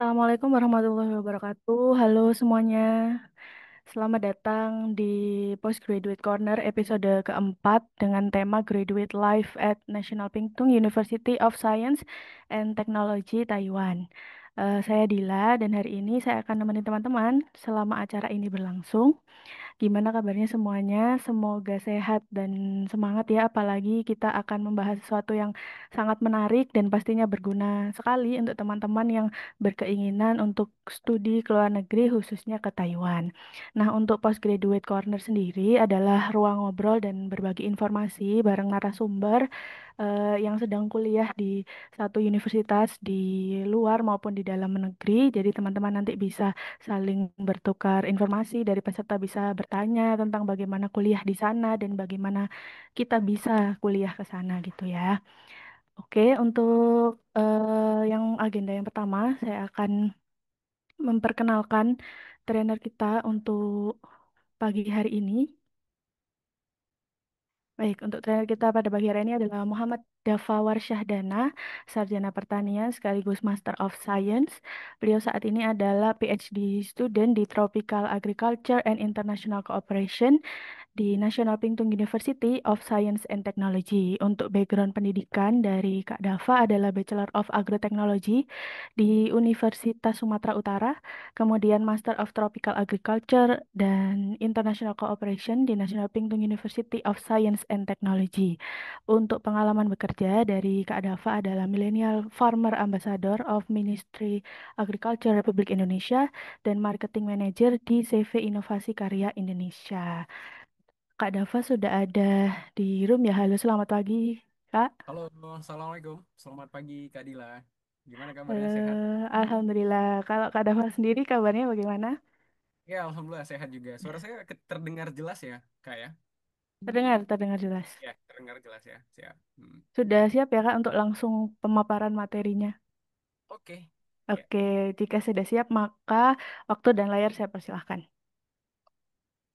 Assalamualaikum warahmatullahi wabarakatuh. Halo semuanya. Selamat datang di Postgraduate Corner episode keempat dengan tema Graduate Life at National Pingtung University of Science and Technology Taiwan. Saya Dila dan hari ini saya akan nemenin teman-teman selama acara ini berlangsung. Gimana kabarnya semuanya? Semoga sehat dan semangat ya, apalagi kita akan membahas sesuatu yang sangat menarik dan pastinya berguna sekali untuk teman-teman yang berkeinginan untuk studi ke luar negeri, khususnya ke Taiwan. Nah, untuk Postgraduate Corner sendiri adalah ruang ngobrol dan berbagi informasi bareng narasumber yang sedang kuliah di satu universitas di luar maupun di dalam negeri. Jadi teman-teman nanti bisa saling bertukar informasi, dari peserta bisa bertanya tentang bagaimana kuliah di sana dan bagaimana kita bisa kuliah ke sana gitu ya. Oke, untuk yang agenda yang pertama, saya akan memperkenalkan trainer kita untuk pagi hari ini. Baik, untuk trainer kita pada pagi hari ini adalah Muhammad Dafa Warsyahdana, Sarjana Pertanian sekaligus Master of Science. Beliau saat ini adalah PhD student di Tropical Agriculture and International Cooperation di National Pingtung University of Science and Technology. Untuk background pendidikan dari Kak Dava adalah Bachelor of Agrotechnology di Universitas Sumatera Utara, kemudian Master of Tropical Agriculture dan International Cooperation di National Pingtung University of Science and Technology. Untuk pengalaman bekerja dari Kak Dava adalah Millennial Farmer Ambassador of Ministry Agriculture Republik Indonesia dan Marketing Manager di CV Inovasi Karya Indonesia. Kak Dava sudah ada di room ya. Halo, selamat pagi, Kak. Halo, Assalamualaikum. Selamat pagi, Kak Dila. Gimana kabarnya? Sehat? Alhamdulillah. Kalau Kak Dava sendiri kabarnya bagaimana? Ya, Alhamdulillah sehat juga. Suara saya terdengar jelas ya, Kak ya? Terdengar jelas. Ya, terdengar jelas ya. Siap. Sudah siap ya, Kak, untuk langsung pemaparan materinya? Oke. Ya. Oke, jika sudah siap, maka waktu dan layar saya persilahkan.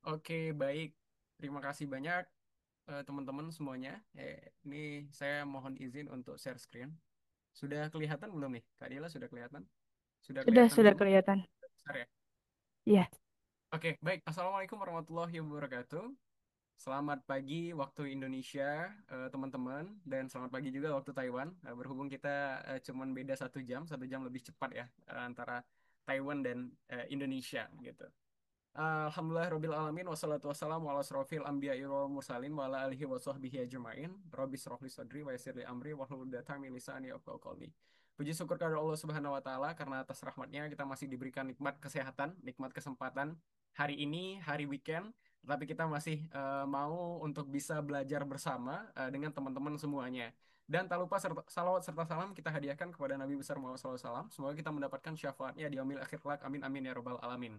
Oke, baik. Terima kasih banyak teman-teman semuanya. Ini saya mohon izin untuk share screen. Sudah kelihatan belum nih? Kak Dila sudah kelihatan? Sudah kelihatan Sudah semua? kelihatan. Besar ya? Iya, Oke, baik. Assalamualaikum warahmatullahi wabarakatuh. Selamat pagi waktu Indonesia, teman-teman, dan selamat pagi juga waktu Taiwan. Berhubung kita cuman beda 1 jam lebih cepat ya antara Taiwan dan Indonesia gitu. Alhamdulillah Rabbil Alamin wassalatu wassalamu ala asrofil anbiya'i wal mursalin wa ala alihi wa sahbihi ajma'in. Rabbi shrahli sadri wa yassir li amri wahlul 'uqdatam min lisani yafqahu qawli. Puji syukur kepada Allah Subhanahu wa taala karena atas rahmatnya kita masih diberikan nikmat kesehatan, nikmat kesempatan hari ini, hari weekend, tapi kita masih mau untuk bisa belajar bersama dengan teman-teman semuanya. Dan tak lupa salawat serta salam kita hadiahkan kepada Nabi besar Muhammad SAW. Semoga kita mendapatkan syafaatnya di yaumil akhir kelak. Amin amin ya robbal alamin.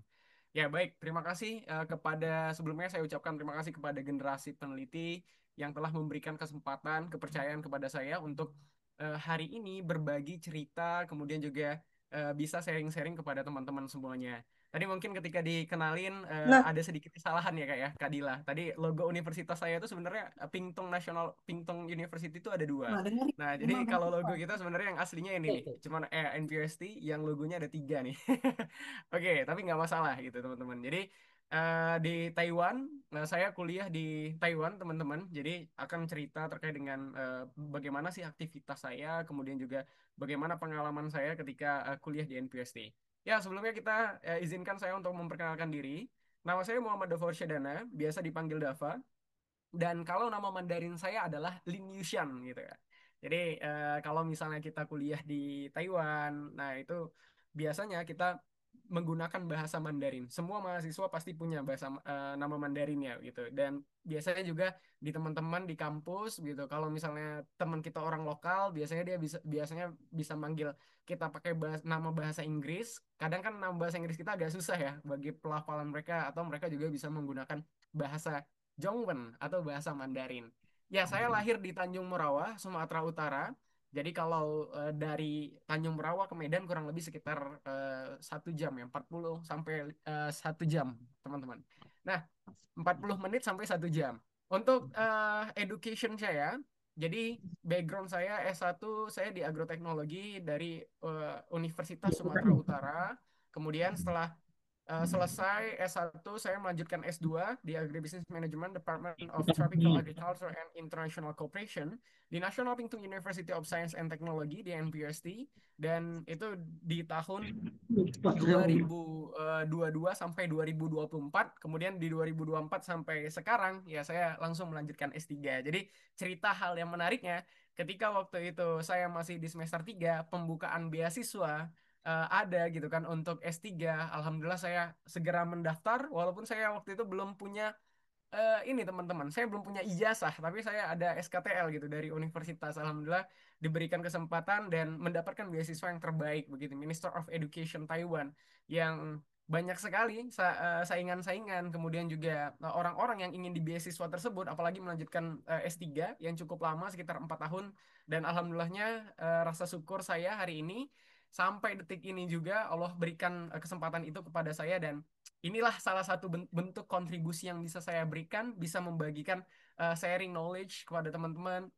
Ya, baik. Terima kasih kepada sebelumnya saya ucapkan terima kasih kepada generasi peneliti yang telah memberikan kesempatan, kepercayaan kepada saya untuk hari ini berbagi cerita, kemudian juga bisa sharing-sharing kepada teman-teman semuanya. Tadi mungkin ketika dikenalin nah, ada sedikit kesalahan ya Kak ya, Kak Dila. Tadi logo universitas saya itu sebenarnya Pingtung University itu ada dua. nggak dengar. Nah, jadi kalau logo kita sebenarnya yang aslinya ini nih, cuman NPST yang logonya ada tiga nih. Oke, tapi nggak masalah gitu teman-teman. Jadi di Taiwan, nah saya kuliah di Taiwan teman-teman. Jadi akan cerita terkait dengan bagaimana sih aktivitas saya, kemudian juga bagaimana pengalaman saya ketika kuliah di NPST. Ya, sebelumnya kita izinkan saya untuk memperkenalkan diri. Nama saya Muhammad Dava Syadana, biasa dipanggil Dava. Dan kalau nama Mandarin saya adalah Lin Yushan gitu ya. Jadi kalau misalnya kita kuliah di Taiwan, nah itu biasanya kita menggunakan bahasa Mandarin. Semua mahasiswa pasti punya nama Mandarinnya gitu. Dan biasanya juga di teman-teman di kampus gitu. Kalau misalnya teman kita orang lokal, biasanya bisa manggil kita pakai nama bahasa Inggris. Kadang kan nama bahasa Inggris kita agak susah ya bagi pelafalan mereka atau mereka juga bisa menggunakan bahasa Jongwen atau bahasa Mandarin. Ya, saya lahir di Tanjung Merawa, Sumatera Utara. Jadi kalau dari Tanjung Merawa ke Medan kurang lebih sekitar 1 jam ya, 40 sampai 1 jam, teman-teman. Nah, 40 menit sampai 1 jam. Untuk education saya, Jadi background saya S1 saya di agroteknologi dari Universitas Sumatera Utara. Kemudian setelah selesai S1 saya melanjutkan S2 di Agribusiness Management Department of Tropical Agriculture and International Cooperation di National Pingtung University of Science and Technology di NPUST, dan itu di tahun 2022 sampai 2024. Kemudian di 2024 sampai sekarang ya saya langsung melanjutkan S3. Jadi cerita hal yang menariknya, ketika waktu itu saya masih di semester 3 pembukaan beasiswa ada gitu kan untuk S3. Alhamdulillah saya segera mendaftar walaupun saya waktu itu belum punya ini teman-teman, saya belum punya ijazah, tapi saya ada SKTL gitu dari universitas. Alhamdulillah diberikan kesempatan dan mendapatkan beasiswa yang terbaik begitu, Minister of Education Taiwan, yang banyak sekali saingan-saingan, kemudian juga orang-orang yang ingin di beasiswa tersebut, apalagi melanjutkan S3 yang cukup lama sekitar 4 tahun. Dan alhamdulillahnya rasa syukur saya hari ini sampai detik ini juga Allah berikan kesempatan itu kepada saya, dan inilah salah satu bentuk kontribusi yang bisa saya berikan, bisa membagikan sharing knowledge kepada teman-teman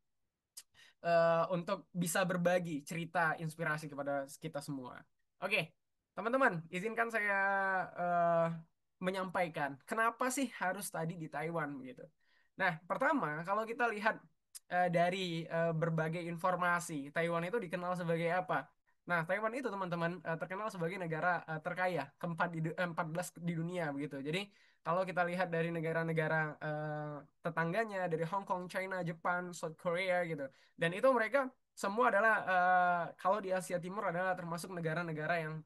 untuk bisa berbagi cerita inspirasi kepada kita semua. Oke, teman-teman, izinkan saya eh, menyampaikan kenapa sih harus tadi di Taiwan gitu. Nah, pertama, kalau kita lihat dari berbagai informasi, Taiwan itu dikenal sebagai apa? Nah, Taiwan itu teman-teman terkenal sebagai negara terkaya keempat 14 di dunia begitu. Jadi kalau kita lihat dari negara-negara tetangganya, dari Hong Kong, China, Jepang, South Korea gitu, dan itu mereka semua adalah kalau di Asia Timur adalah termasuk negara-negara yang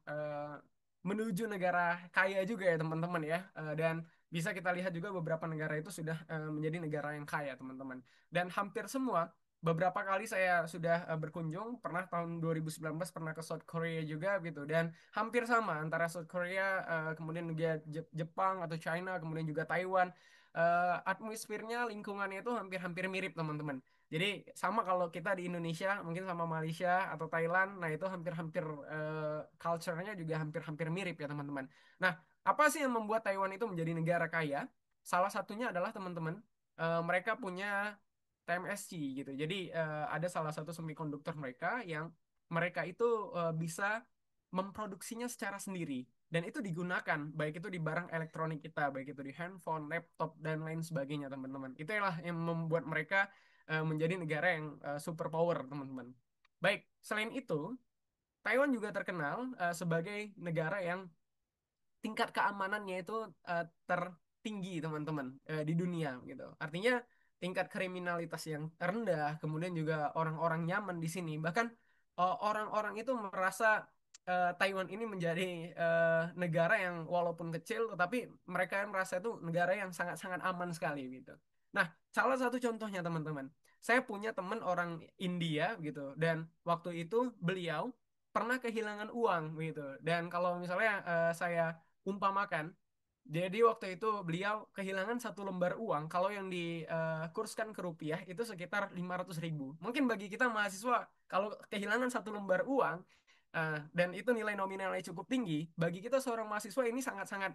menuju negara kaya juga ya teman-teman ya. Dan bisa kita lihat juga beberapa negara itu sudah menjadi negara yang kaya teman-teman. Dan hampir semua, beberapa kali saya sudah berkunjung, pernah tahun 2019 pernah ke South Korea juga gitu, dan hampir sama antara South Korea kemudian juga Jepang atau China kemudian juga Taiwan. Atmosfernya, lingkungannya itu hampir-hampir mirip teman-teman. Jadi sama kalau kita di Indonesia mungkin sama Malaysia atau Thailand, nah itu hampir-hampir culture-nya juga hampir-hampir mirip ya teman-teman. Nah, apa sih yang membuat Taiwan itu menjadi negara kaya? Salah satunya adalah teman-teman mereka punya TMSC gitu. Jadi ada salah satu semikonduktor mereka yang mereka itu bisa memproduksinya secara sendiri, dan itu digunakan baik itu di barang elektronik kita, baik itu di handphone, laptop dan lain sebagainya teman-teman. Itulah yang membuat mereka menjadi negara yang super power teman-teman. Baik, selain itu Taiwan juga terkenal sebagai negara yang tingkat keamanannya itu tertinggi teman-teman di dunia gitu. Artinya tingkat kriminalitas yang rendah, kemudian juga orang-orang nyaman di sini. Bahkan orang-orang itu merasa Taiwan ini menjadi negara yang walaupun kecil, tetapi mereka merasa itu negara yang sangat-sangat aman sekali gitu. Nah, salah satu contohnya teman-teman, saya punya teman orang India gitu, dan waktu itu beliau pernah kehilangan uang gitu. Dan kalau misalnya saya umpamakan, jadi waktu itu beliau kehilangan satu lembar uang, kalau yang dikurskan ke rupiah itu sekitar 500.000. Mungkin bagi kita mahasiswa, kalau kehilangan satu lembar uang, dan itu nilai nominalnya cukup tinggi, bagi kita seorang mahasiswa ini sangat-sangat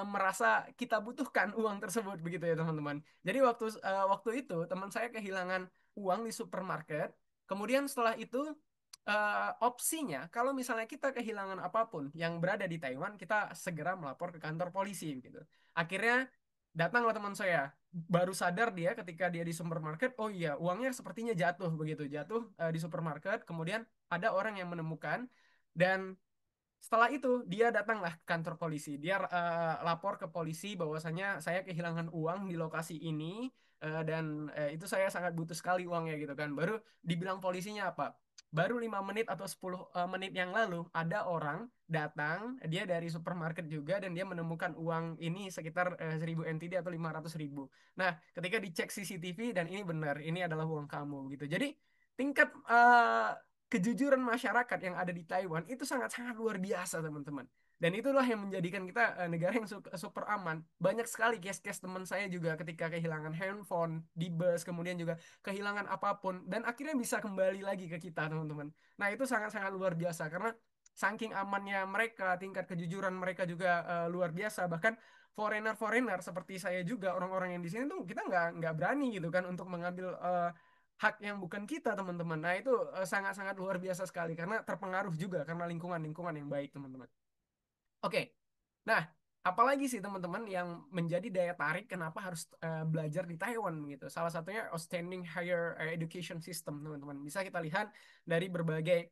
merasa kita butuhkan uang tersebut begitu ya teman-teman. Jadi waktu itu teman saya kehilangan uang di supermarket. Kemudian setelah itu opsinya kalau misalnya kita kehilangan apapun yang berada di Taiwan, kita segera melapor ke kantor polisi gitu. Akhirnya datanglah teman saya. Baru sadar dia ketika dia di supermarket, oh iya uangnya sepertinya jatuh begitu, jatuh di supermarket. Kemudian ada orang yang menemukan, dan setelah itu dia datanglah ke kantor polisi. Dia lapor ke polisi bahwasanya saya kehilangan uang di lokasi ini, dan itu saya sangat butuh sekali uangnya gitu kan. Baru dibilang polisinya apa? Baru 5 menit atau 10 menit yang lalu ada orang datang, dia dari supermarket juga, dan dia menemukan uang ini sekitar 1000 NTD atau 500.000. Nah, ketika dicek CCTV dan ini benar, ini adalah uang kamu gitu. Jadi tingkat kejujuran masyarakat yang ada di Taiwan itu sangat-sangat luar biasa teman-teman. Dan itulah yang menjadikan kita negara yang super aman. Banyak sekali case-case teman saya juga ketika kehilangan handphone di bus, kemudian juga kehilangan apapun, dan akhirnya bisa kembali lagi ke kita teman-teman. Nah itu sangat-sangat luar biasa karena saking amannya mereka, tingkat kejujuran mereka juga luar biasa. Bahkan foreigner-foreigner seperti saya juga, orang-orang yang di sini tuh kita nggak berani gitu kan untuk mengambil hak yang bukan kita, teman-teman. Nah, itu sangat-sangat luar biasa sekali karena terpengaruh juga karena lingkungan-lingkungan yang baik, teman-teman. Oke. Nah, apalagi sih teman-teman yang menjadi daya tarik kenapa harus belajar di Taiwan gitu. Salah satunya outstanding higher education system, teman-teman. Bisa kita lihat dari berbagai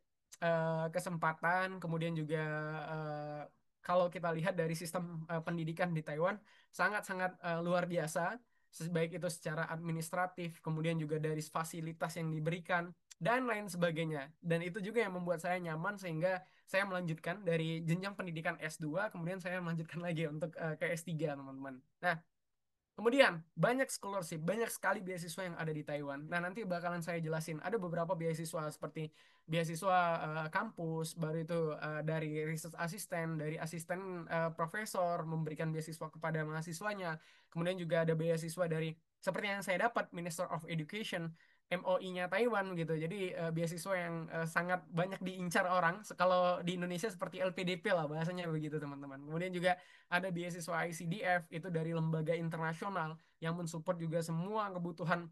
kesempatan, kemudian juga eh, kalau kita lihat dari sistem pendidikan di Taiwan sangat-sangat luar biasa, baik itu secara administratif, kemudian juga dari fasilitas yang diberikan dan lain sebagainya. Dan itu juga yang membuat saya nyaman sehingga saya melanjutkan dari jenjang pendidikan S2, kemudian saya melanjutkan lagi untuk ke S3, teman-teman. Nah, kemudian banyak scholarship, banyak sekali beasiswa yang ada di Taiwan. Nah, nanti bakalan saya jelasin. Ada beberapa beasiswa seperti beasiswa kampus, baru itu dari research assistant, dari asisten profesor memberikan beasiswa kepada mahasiswanya. Kemudian juga ada beasiswa dari seperti yang saya dapat Minister of Education, MOI-nya Taiwan gitu. Jadi beasiswa yang sangat banyak diincar orang. Kalau di Indonesia seperti LPDP lah bahasanya begitu, teman-teman. Kemudian juga ada beasiswa ICDF itu dari lembaga internasional yang mensupport juga semua kebutuhan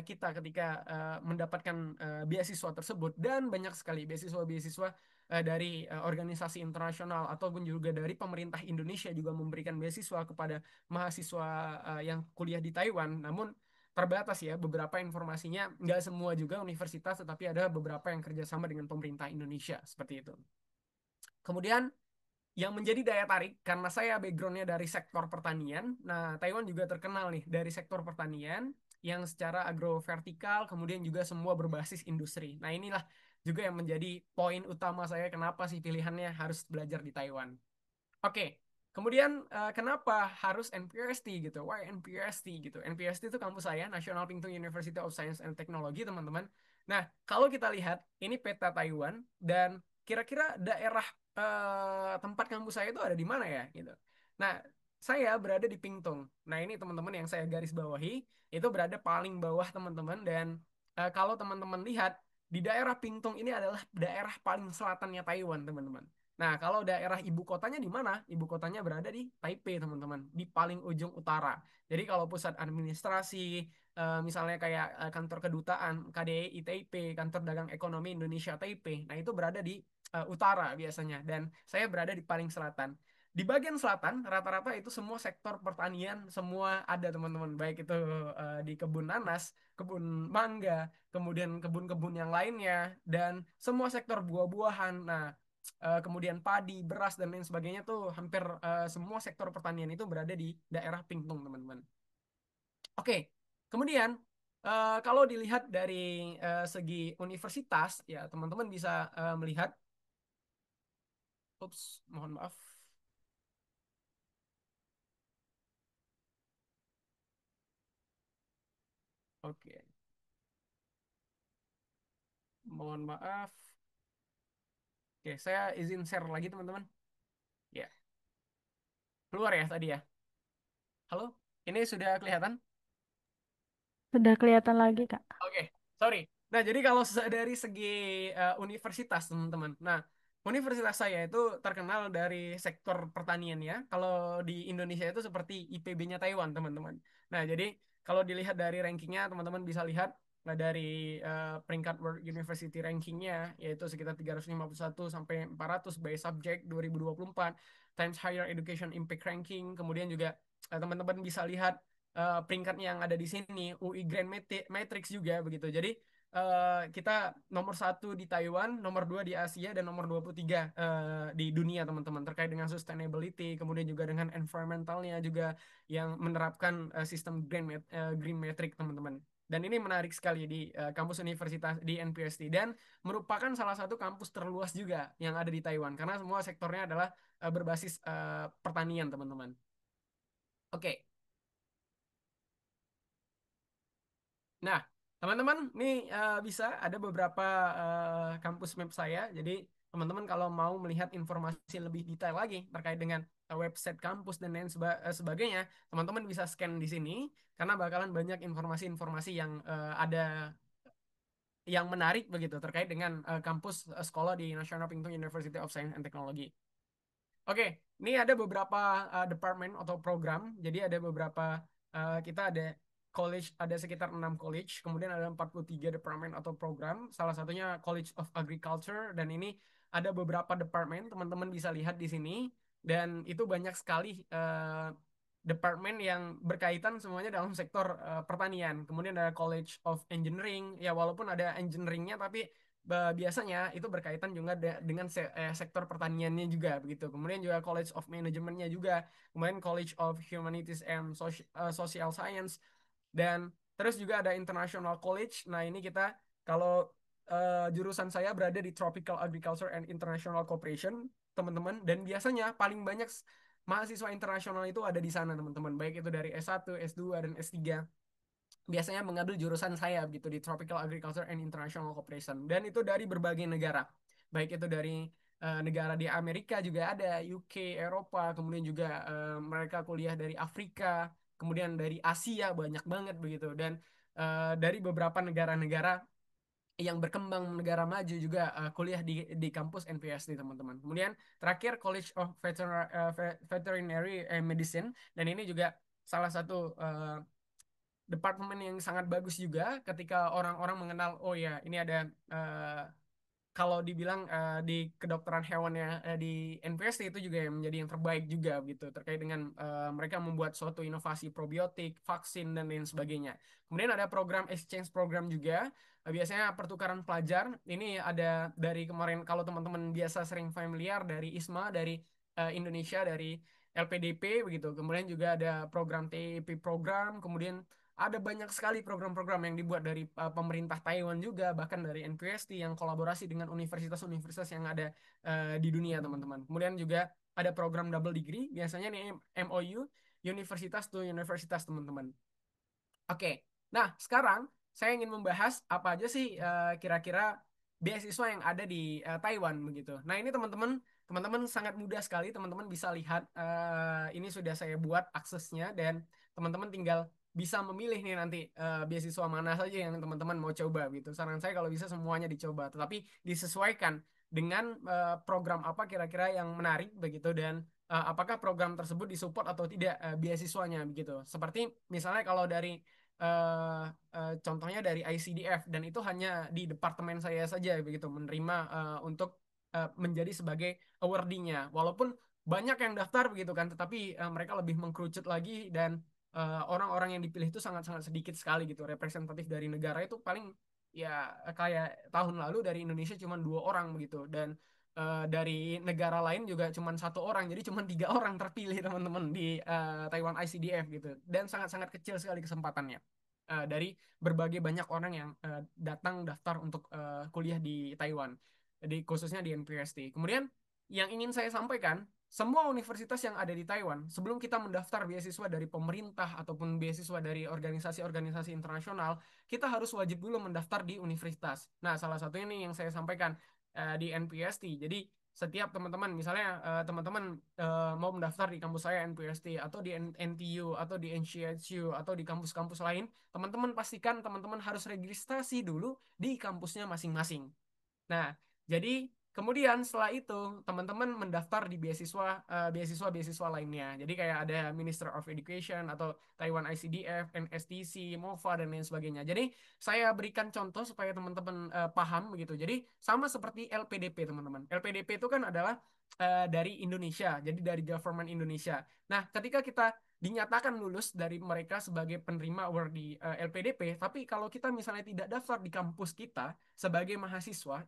kita ketika mendapatkan beasiswa tersebut dan banyak sekali beasiswa-beasiswa dari organisasi internasional ataupun juga dari pemerintah Indonesia juga memberikan beasiswa kepada mahasiswa yang kuliah di Taiwan. Namun terbatas ya beberapa informasinya, nggak semua juga universitas, tetapi ada beberapa yang kerjasama dengan pemerintah Indonesia seperti itu. Kemudian yang menjadi daya tarik karena saya backgroundnya dari sektor pertanian. Nah, Taiwan juga terkenal nih dari sektor pertanian yang secara agrovertikal, kemudian juga semua berbasis industri. Nah, inilah juga yang menjadi poin utama saya kenapa sih pilihannya harus belajar di Taiwan. Oke, kemudian kenapa harus NPRST gitu? Why NPRST gitu? NPRST itu kampus saya, National Pingtung University of Science and Technology, teman-teman. Nah, kalau kita lihat ini peta Taiwan dan kira-kira daerah tempat kampus saya itu ada di mana ya gitu. Nah, saya berada di Pingtung. Nah, ini teman-teman yang saya garis bawahi itu berada paling bawah, teman-teman, dan kalau teman-teman lihat di daerah Pingtung ini adalah daerah paling selatannya Taiwan, teman-teman. Nah, kalau daerah ibu kotanya di mana? Ibu kotanya berada di Taipei, teman-teman, di paling ujung utara. Jadi kalau pusat administrasi, misalnya kayak kantor kedutaan KDI Taipei, kantor dagang ekonomi Indonesia Taipei, nah itu berada di utara biasanya. Dan saya berada di paling selatan. Di bagian selatan, rata-rata itu semua sektor pertanian, semua ada, teman-teman. Baik itu di kebun nanas, kebun mangga, kemudian kebun-kebun yang lainnya, dan semua sektor buah-buahan. Nah, kemudian padi, beras dan lain sebagainya tuh hampir semua sektor pertanian itu berada di daerah Pingtung, teman-teman. Oke, kemudian kalau dilihat dari segi universitas, ya teman-teman bisa melihat, ups, mohon maaf, oke, mohon maaf, oke, saya izin share lagi, teman-teman. Ya, keluar ya tadi ya. Halo, ini sudah kelihatan? Sudah kelihatan lagi, Kak. Oke, sorry. Nah, jadi kalau dari segi universitas, teman-teman. Nah, universitas saya itu terkenal dari sektor pertanian ya. Kalau di Indonesia itu seperti IPB-nya Taiwan, teman-teman. Nah, jadi kalau dilihat dari rankingnya, teman-teman bisa lihat dari peringkat World University rankingnya, yaitu sekitar 351 sampai 400 by subject 2024, Times Higher Education Impact Ranking. Kemudian juga teman-teman bisa lihat peringkat yang ada di sini, UI Grand Matrix juga begitu. Jadi kita nomor satu di Taiwan, nomor dua di Asia, dan nomor 23 di dunia, teman-teman, terkait dengan sustainability, kemudian juga dengan environmentalnya juga yang menerapkan sistem Green Matrix, teman-teman. Dan ini menarik sekali di kampus universitas di NPST dan merupakan salah satu kampus terluas juga yang ada di Taiwan karena semua sektornya adalah berbasis pertanian, teman-teman. Oke. Nah, teman-teman, nih bisa ada beberapa kampus map saya. Jadi, teman-teman kalau mau melihat informasi lebih detail lagi terkait dengan website kampus dan lain sebagainya, teman-teman bisa scan di sini karena bakalan banyak informasi-informasi yang ada yang menarik begitu terkait dengan kampus sekolah di National Pingtung University of Science and Technology. Oke, ini ada beberapa departemen atau program. Jadi ada beberapa kita ada college, ada sekitar 6 college, kemudian ada 43 department atau program, salah satunya College of Agriculture, dan ini ada beberapa departemen, teman-teman bisa lihat di sini, dan itu banyak sekali departemen yang berkaitan semuanya dalam sektor pertanian. Kemudian ada College of Engineering, ya walaupun ada engineeringnya, tapi biasanya itu berkaitan juga dengan sektor pertaniannya juga begitu. Kemudian juga College of Managementnya juga, kemudian College of Humanities and Social Science, dan terus juga ada International College. Nah, ini kita kalau jurusan saya berada di Tropical Agriculture and International Cooperation, teman-teman. Dan biasanya paling banyak mahasiswa internasional itu ada di sana, teman-teman. Baik itu dari S1, S2, dan S3. Biasanya mengambil jurusan saya gitu di Tropical Agriculture and International Cooperation. Dan itu dari berbagai negara. Baik itu dari negara di Amerika juga ada, UK, Eropa, kemudian juga mereka kuliah dari Afrika, kemudian dari Asia banyak banget begitu. Dan dari beberapa negara-negara yang berkembang, negara maju juga kuliah di kampus NPSD, teman-teman. Kemudian terakhir College of Veterinary Medicine, dan ini juga salah satu departemen yang sangat bagus juga ketika orang-orang mengenal, oh ya ini ada kalau dibilang di kedokteran hewannya di NPST itu juga yang menjadi yang terbaik juga gitu terkait dengan mereka membuat suatu inovasi probiotik, vaksin, dan lain sebagainya. Kemudian ada program exchange program juga. Biasanya pertukaran pelajar. Ini ada dari kemarin, kalau teman-teman biasa sering familiar, dari ISMA, dari Indonesia, dari LPDP begitu. Kemudian juga ada program TIP program, kemudian ada banyak sekali program-program yang dibuat dari pemerintah Taiwan juga, bahkan dari NPST yang kolaborasi dengan universitas-universitas yang ada di dunia, teman-teman. Kemudian juga ada program double degree, biasanya nih MOU, universitas to universitas, teman-teman. Oke, nah sekarang saya ingin membahas apa aja sih kira-kira beasiswa yang ada di Taiwan begitu. Nah ini teman-teman sangat mudah sekali, teman-teman bisa lihat ini sudah saya buat aksesnya, dan teman-teman tinggal bisa memilih nih nanti beasiswa mana saja yang teman-teman mau coba gitu. Saran saya kalau bisa semuanya dicoba, tetapi disesuaikan dengan program apa kira-kira yang menarik begitu, dan apakah program tersebut disupport atau tidak beasiswanya begitu. Seperti misalnya kalau dari contohnya dari ICDF, dan itu hanya di departemen saya saja begitu menerima untuk menjadi sebagai awardee-nya. Walaupun banyak yang daftar begitu kan, tetapi mereka lebih mengkerucut lagi, dan orang-orang yang dipilih itu sangat-sangat sedikit sekali gitu. Representatif dari negara itu paling ya kayak tahun lalu dari Indonesia cuma 2 orang begitu, dan dari negara lain juga cuma 1 orang, jadi cuma 3 orang terpilih, teman-teman, di Taiwan ICDF gitu, dan sangat-sangat kecil sekali kesempatannya dari berbagai banyak orang yang datang daftar untuk kuliah di Taiwan, di khususnya di NPST. Kemudian yang ingin saya sampaikan, semua universitas yang ada di Taiwan, sebelum kita mendaftar beasiswa dari pemerintah ataupun beasiswa dari organisasi-organisasi internasional, kita harus wajib dulu mendaftar di universitas. Nah, salah satunya nih yang saya sampaikan di NPST. Jadi setiap teman-teman, misalnya teman-teman mau mendaftar di kampus saya NPST, atau di NTU, atau di NCHU, atau di kampus-kampus lain, teman-teman pastikan teman-teman harus registrasi dulu di kampusnya masing-masing. Nah, jadi kemudian setelah itu teman-teman mendaftar di beasiswa-beasiswa lainnya. Jadi kayak ada Minister of Education atau Taiwan ICDF, NSTC, MOFA, dan lain sebagainya. Jadi saya berikan contoh supaya teman-teman paham begitu. Jadi sama seperti LPDP, teman-teman. LPDP itu kan adalah dari Indonesia, jadi dari government Indonesia. Nah, ketika kita dinyatakan lulus dari mereka sebagai penerima award di LPDP, tapi kalau kita misalnya tidak daftar di kampus kita sebagai mahasiswa,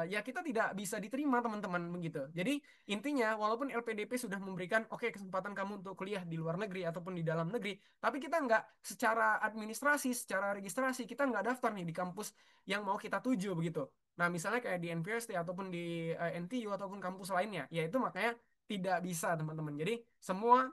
ya kita tidak bisa diterima, teman-teman, begitu. Jadi intinya, walaupun LPDP sudah memberikan oke kesempatan kamu untuk kuliah di luar negeri ataupun di dalam negeri, tapi kita nggak secara administrasi, secara registrasi, kita nggak daftar nih di kampus yang mau kita tuju begitu. Nah, misalnya kayak di NPST ataupun di NTU ataupun kampus lainnya, ya itu makanya tidak bisa, teman-teman. Jadi semua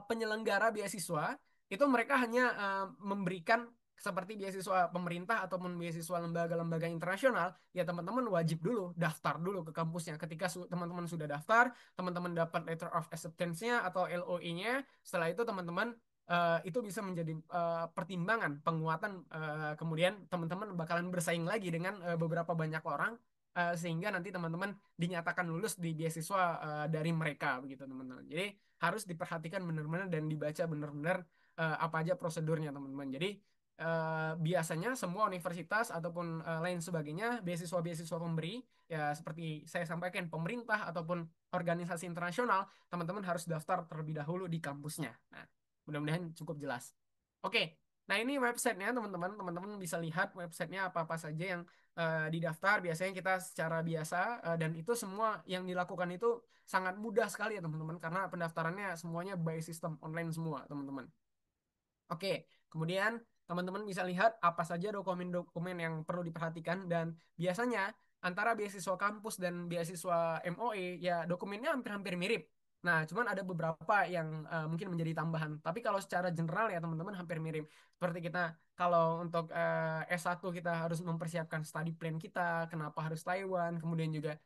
penyelenggara beasiswa itu mereka hanya memberikan seperti beasiswa pemerintah ataupun beasiswa lembaga-lembaga internasional, ya teman-teman wajib dulu daftar dulu ke kampusnya. Ketika teman-teman sudah daftar, teman-teman dapat letter of acceptance-nya atau LOE-nya, setelah itu teman-teman itu bisa menjadi pertimbangan penguatan, kemudian teman-teman bakalan bersaing lagi dengan beberapa banyak orang, sehingga nanti teman-teman dinyatakan lulus di beasiswa dari mereka begitu, teman-teman. Jadi harus diperhatikan benar-benar dan dibaca benar-benar apa aja prosedurnya teman-teman. Jadi biasanya semua universitas ataupun lain sebagainya, beasiswa-beasiswa pemberi, ya seperti saya sampaikan, pemerintah ataupun organisasi internasional, teman-teman harus daftar terlebih dahulu di kampusnya. Nah, mudah-mudahan cukup jelas. Oke, nah ini websitenya teman-teman. Teman-teman bisa lihat websitenya apa-apa saja yang didaftar. Biasanya kita secara biasa, dan itu semua yang dilakukan itu sangat mudah sekali ya teman-teman, karena pendaftarannya semuanya by sistem online semua teman-teman. Oke, kemudian teman-teman bisa lihat apa saja dokumen-dokumen yang perlu diperhatikan, dan biasanya antara beasiswa kampus dan beasiswa MOE ya dokumennya hampir-hampir mirip. Nah, cuman ada beberapa yang mungkin menjadi tambahan. Tapi kalau secara general ya teman-teman hampir mirip. Seperti kita kalau untuk S1 kita harus mempersiapkan study plan kita, kenapa harus Taiwan, kemudian juga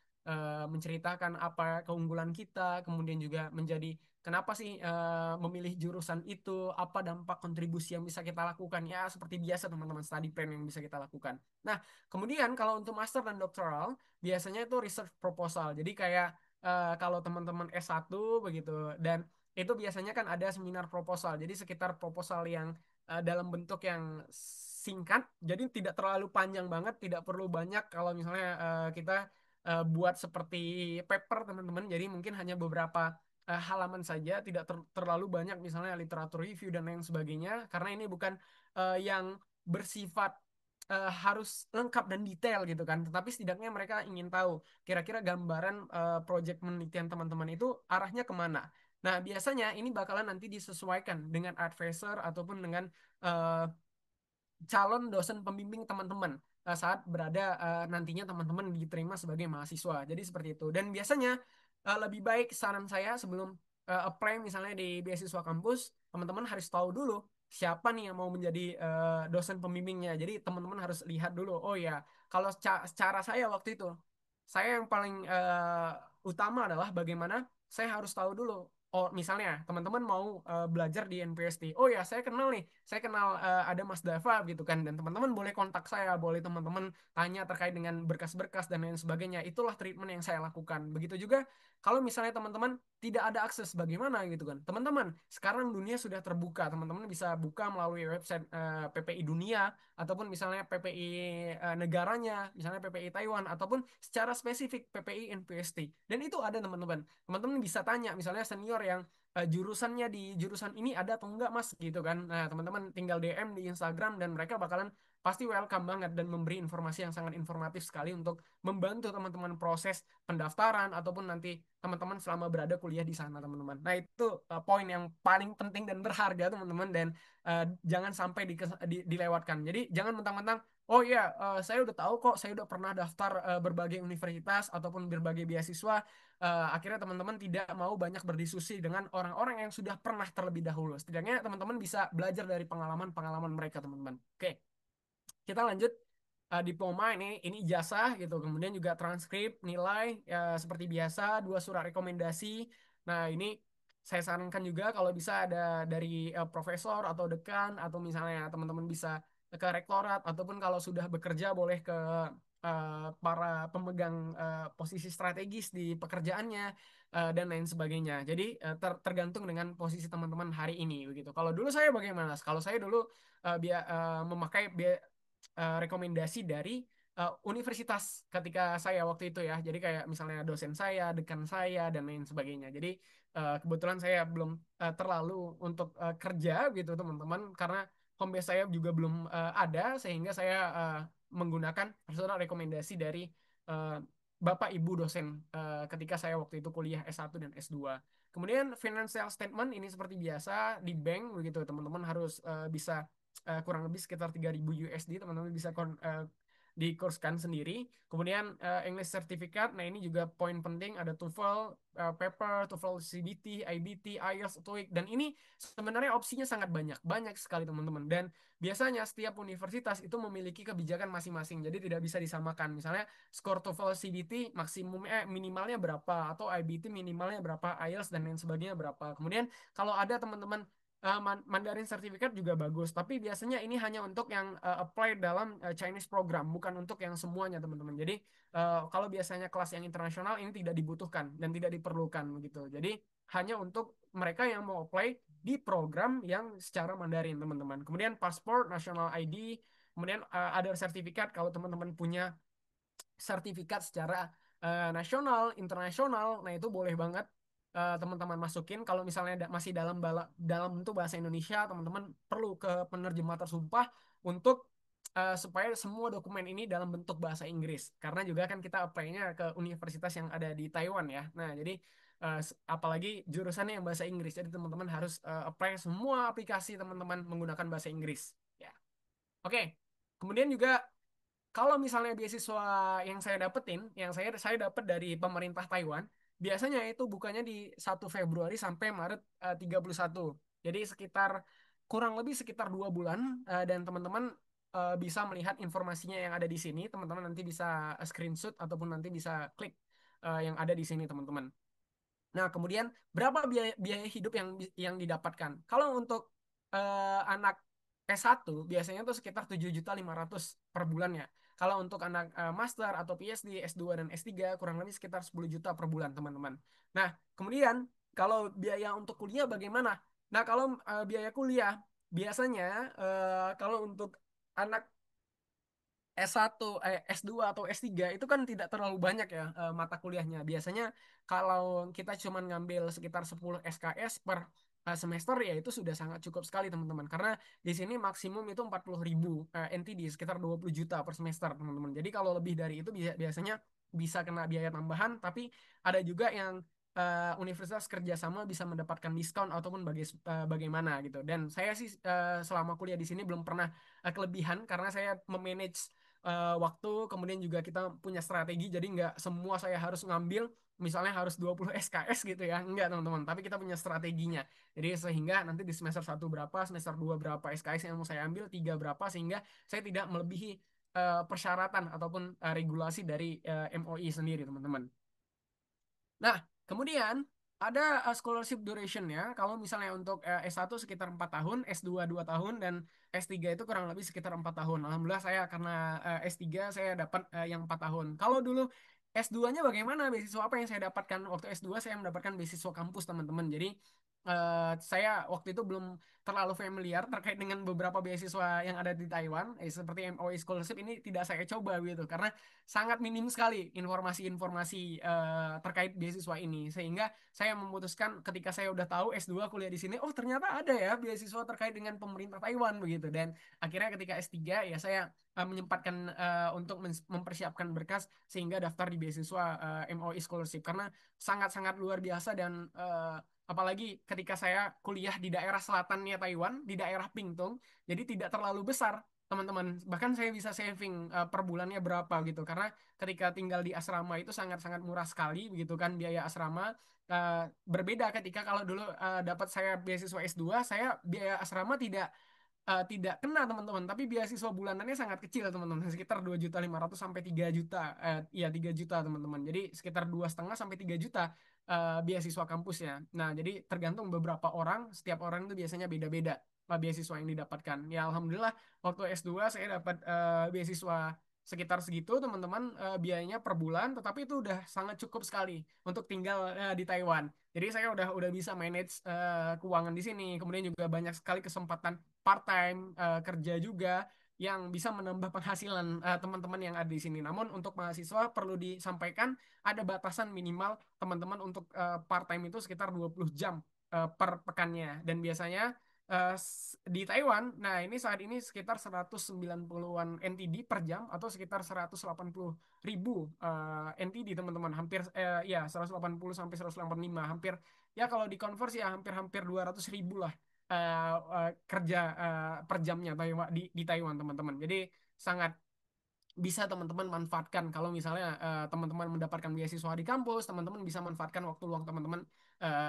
menceritakan apa keunggulan kita, kemudian juga menjadi kenapa sih memilih jurusan itu, apa dampak kontribusi yang bisa kita lakukan, ya seperti biasa teman-teman study plan yang bisa kita lakukan. Nah, kemudian kalau untuk master dan doktoral biasanya itu research proposal. Jadi kayak kalau teman-teman S1 begitu, dan itu biasanya kan ada seminar proposal. Jadi sekitar proposal yang dalam bentuk yang singkat, jadi tidak terlalu panjang banget, tidak perlu banyak kalau misalnya kita buat seperti paper teman-teman. Jadi mungkin hanya beberapa halaman saja, tidak terlalu banyak misalnya literatur review dan lain sebagainya, karena ini bukan yang bersifat harus lengkap dan detail gitu kan, tetapi setidaknya mereka ingin tahu kira-kira gambaran proyek penelitian teman-teman itu arahnya kemana. Nah, biasanya ini bakalan nanti disesuaikan dengan advisor ataupun dengan eh, calon dosen pembimbing teman-teman saat berada nantinya teman-teman diterima sebagai mahasiswa. Jadi seperti itu. Dan biasanya lebih baik saran saya sebelum apply misalnya di beasiswa kampus, teman-teman harus tahu dulu siapa nih yang mau menjadi dosen pembimbingnya. Jadi teman-teman harus lihat dulu. Oh ya, kalau cara saya waktu itu, saya yang paling utama adalah bagaimana saya harus tahu dulu. Oh, misalnya teman-teman mau belajar di NPST. Oh ya, saya kenal nih. Saya kenal ada Mas Dava gitu kan. Dan teman-teman boleh kontak saya, boleh teman-teman tanya terkait dengan berkas-berkas dan lain sebagainya. Itulah treatment yang saya lakukan. Begitu juga kalau misalnya teman-teman tidak ada akses bagaimana gitu kan. Teman-teman, sekarang dunia sudah terbuka. Teman-teman bisa buka melalui website PPI Dunia ataupun misalnya PPI negaranya, misalnya PPI Taiwan ataupun secara spesifik PPI NPST. Dan itu ada teman-teman. Teman-teman bisa tanya misalnya senior yang jurusannya di jurusan ini ada atau enggak mas gitu kan. Nah, teman-teman tinggal DM di Instagram dan mereka bakalan pasti welcome banget dan memberi informasi yang sangat informatif sekali untuk membantu teman-teman proses pendaftaran ataupun nanti teman-teman selama berada kuliah di sana teman-teman. Nah, itu poin yang paling penting dan berharga teman-teman, dan jangan sampai dilewatkan. Jadi jangan mentang-mentang oh iya, saya udah tahu kok, saya udah pernah daftar berbagai universitas ataupun berbagai beasiswa. Akhirnya teman-teman tidak mau banyak berdiskusi dengan orang-orang yang sudah pernah terlebih dahulu. Setidaknya teman-teman bisa belajar dari pengalaman-pengalaman mereka, teman-teman. Oke, kita lanjut. Diploma ini ijazah gitu, kemudian juga transkrip nilai ya, seperti biasa, dua surat rekomendasi. Nah, ini saya sarankan juga kalau bisa ada dari profesor atau dekan, atau misalnya teman-teman bisa ke rektorat, ataupun kalau sudah bekerja boleh ke para pemegang posisi strategis di pekerjaannya dan lain sebagainya. Jadi tergantung dengan posisi teman-teman hari ini begitu. Kalau dulu saya bagaimana? Kalau saya dulu memakai rekomendasi dari universitas ketika saya waktu itu ya. Jadi kayak misalnya dosen saya, dekan saya, dan lain sebagainya. Jadi kebetulan saya belum terlalu untuk kerja gitu teman-teman, karena home base saya juga belum ada, sehingga saya menggunakan surat rekomendasi dari uh, Bapak Ibu dosen ketika saya waktu itu kuliah S1 dan S2. Kemudian financial statement ini seperti biasa di bank begitu, teman-teman harus bisa kurang lebih sekitar 3.000 USD, teman-teman bisa dikurskan sendiri. Kemudian English Certificate, nah ini juga poin penting, ada TOEFL, paper, TOEFL CBT, IBT, IELTS, TOEIC, dan ini sebenarnya opsinya sangat banyak, banyak sekali teman-teman. Dan biasanya setiap universitas itu memiliki kebijakan masing-masing, jadi tidak bisa disamakan. Misalnya skor TOEFL CBT maksimumnya minimalnya berapa, atau IBT minimalnya berapa, IELTS dan lain sebagainya berapa. Kemudian kalau ada teman-teman Mandarin Certificate juga bagus, tapi biasanya ini hanya untuk yang apply dalam Chinese program, bukan untuk yang semuanya teman-teman. Jadi kalau biasanya kelas yang internasional ini tidak dibutuhkan dan tidak diperlukan gitu. Jadi hanya untuk mereka yang mau apply di program yang secara Mandarin teman-teman. Kemudian paspor, national ID, kemudian ada sertifikat kalau teman-teman punya sertifikat secara nasional, internasional. Nah, itu boleh banget teman-teman masukin. Kalau misalnya masih dalam bentuk bahasa Indonesia, teman-teman perlu ke penerjemah tersumpah untuk supaya semua dokumen ini dalam bentuk bahasa Inggris. Karena juga kan kita apply-nya ke universitas yang ada di Taiwan ya. Nah, jadi apalagi jurusannya yang bahasa Inggris. Jadi teman-teman harus apply semua aplikasi teman-teman menggunakan bahasa Inggris. Ya. Oke. Kemudian juga kalau misalnya beasiswa yang saya dapetin, yang saya dapat dari pemerintah Taiwan, biasanya itu bukannya di 1 Februari sampai Maret 31. Jadi kurang lebih sekitar 2 bulan dan teman-teman bisa melihat informasinya yang ada di sini. Teman-teman nanti bisa screenshot ataupun nanti bisa klik yang ada di sini teman-teman. Nah, kemudian berapa biaya, biaya hidup yang didapatkan? Kalau untuk anak S1 biasanya tuh sekitar 7.500.000 per bulannya. Kalau untuk anak master atau PhD, S2 dan S3 kurang lebih sekitar 10 juta per bulan, teman-teman. Nah, kemudian kalau biaya untuk kuliah bagaimana? Nah, kalau biaya kuliah biasanya kalau untuk anak S1, S2 atau S3 itu kan tidak terlalu banyak ya mata kuliahnya. Biasanya kalau kita cuma ngambil sekitar 10 SKS per semester ya itu sudah sangat cukup sekali teman-teman. Karena di sini maksimum itu 40.000 NTD sekitar 20 juta per semester teman-teman. Jadi kalau lebih dari itu biasanya bisa kena biaya tambahan, tapi ada juga yang universitas kerjasama bisa mendapatkan diskon ataupun bagaimana gitu. Dan saya sih selama kuliah di sini belum pernah kelebihan karena saya memanage waktu, kemudian juga kita punya strategi, jadi nggak semua saya harus ngambil misalnya harus 20 SKS gitu ya, enggak teman-teman, tapi kita punya strateginya. Jadi sehingga nanti di semester 1 berapa, semester 2 berapa SKS yang mau saya ambil, 3 berapa, sehingga saya tidak melebihi persyaratan ataupun regulasi dari MOI sendiri teman-teman. Nah, kemudian ada scholarship duration ya. Kalau misalnya untuk S1 sekitar 4 tahun, S2 2 tahun, dan S3 itu kurang lebih sekitar 4 tahun. Alhamdulillah saya karena S3 saya dapat yang 4 tahun. Kalau dulu S2-nya bagaimana? Beasiswa apa yang saya dapatkan? Waktu S2 saya mendapatkan beasiswa kampus teman-teman. Jadi saya waktu itu belum terlalu familiar terkait dengan beberapa beasiswa yang ada di Taiwan, seperti MOE Scholarship ini tidak saya coba gitu karena sangat minim sekali informasi-informasi terkait beasiswa ini, sehingga saya memutuskan ketika saya udah tahu S2 kuliah di sini, oh ternyata ada ya beasiswa terkait dengan pemerintah Taiwan begitu. Dan akhirnya ketika S3 ya saya menyempatkan untuk mempersiapkan berkas sehingga daftar di beasiswa MOE Scholarship karena sangat-sangat luar biasa. Dan apalagi ketika saya kuliah di daerah selatannya Taiwan, di daerah Pingtung, jadi tidak terlalu besar teman-teman. Bahkan saya bisa saving per bulannya berapa gitu. Karena ketika tinggal di asrama itu sangat-sangat murah sekali begitu kan biaya asrama. Berbeda ketika kalau dulu dapat saya beasiswa S2, saya biaya asrama tidak kena teman-teman, tapi beasiswa bulanannya sangat kecil teman-teman, sekitar 2.500.000 sampai 3 juta, ya 3 juta teman-teman, jadi sekitar 2,5 sampai 3 juta beasiswa kampusnya. Nah, jadi tergantung beberapa orang, setiap orang itu biasanya beda-beda beasiswa yang didapatkan. Ya alhamdulillah waktu S2 saya dapat beasiswa sekitar segitu teman-teman, biayanya per bulan, tetapi itu udah sangat cukup sekali untuk tinggal di Taiwan. Jadi saya udah bisa manage keuangan di sini. Kemudian juga banyak sekali kesempatan part time kerja juga yang bisa menambah penghasilan teman-teman yang ada di sini. Namun untuk mahasiswa perlu disampaikan ada batasan minimal teman-teman untuk part time itu sekitar 20 jam per pekannya. Dan biasanya di Taiwan, nah ini saat ini sekitar 190-an NTD per jam atau sekitar 180.000 NTD teman-teman. Hampir ya 180 sampai 185, hampir ya kalau dikonversi ya hampir-hampir 200.000 lah kerja per jamnya di Taiwan teman-teman. Jadi sangat bisa teman-teman manfaatkan kalau misalnya teman-teman mendapatkan beasiswa di kampus, teman-teman bisa manfaatkan waktu luang teman-teman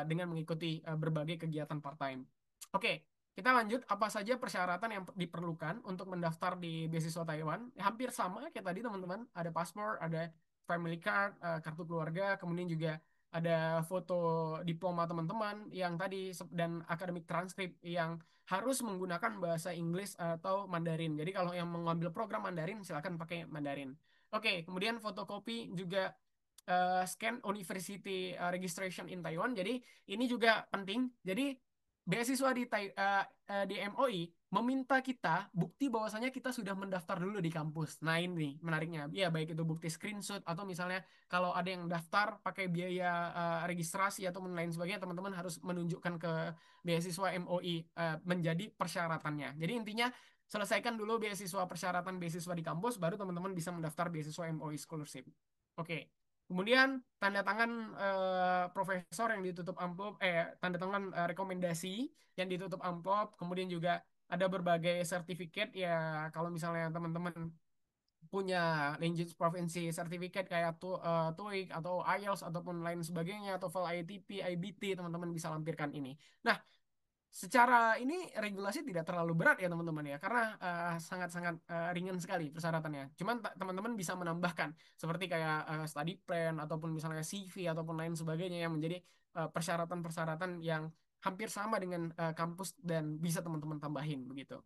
dengan mengikuti berbagai kegiatan part-time. Oke, kita lanjut. Apa saja persyaratan yang diperlukan untuk mendaftar di beasiswa Taiwan? Hampir sama kayak tadi teman-teman. Ada paspor, ada family card, kartu keluarga, kemudian juga ada foto diploma teman-teman yang tadi dan akademik transkrip yang harus menggunakan bahasa Inggris atau Mandarin. Jadi kalau yang mengambil program Mandarin silakan pakai Mandarin. Oke, kemudian fotokopi juga scan University Registration in Taiwan. Jadi ini juga penting. Jadi beasiswa di MOI meminta kita bukti bahwasanya kita sudah mendaftar dulu di kampus. Nah ini menariknya. Ya baik itu bukti screenshot atau misalnya kalau ada yang daftar pakai biaya registrasi atau lain sebagainya, teman-teman harus menunjukkan ke beasiswa MOI menjadi persyaratannya. Jadi intinya selesaikan dulu beasiswa persyaratan beasiswa di kampus, baru teman-teman bisa mendaftar beasiswa MOI scholarship. Oke. Kemudian tanda tangan profesor yang ditutup amplop, tanda tangan rekomendasi yang ditutup amplop. Kemudian juga ada berbagai sertifikat ya kalau misalnya teman-teman punya language proficiency certificate kayak TOEIC atau IELTS ataupun lain sebagainya, TOEFL, ITP, IBT, teman-teman bisa lampirkan ini. Nah, secara ini regulasi tidak terlalu berat ya teman-teman ya, karena sangat-sangat ringan sekali persyaratannya. Cuman teman-teman bisa menambahkan seperti kayak study plan ataupun misalnya CV ataupun lain sebagainya yang menjadi persyaratan-persyaratan yang hampir sama dengan kampus dan bisa teman-teman tambahin begitu.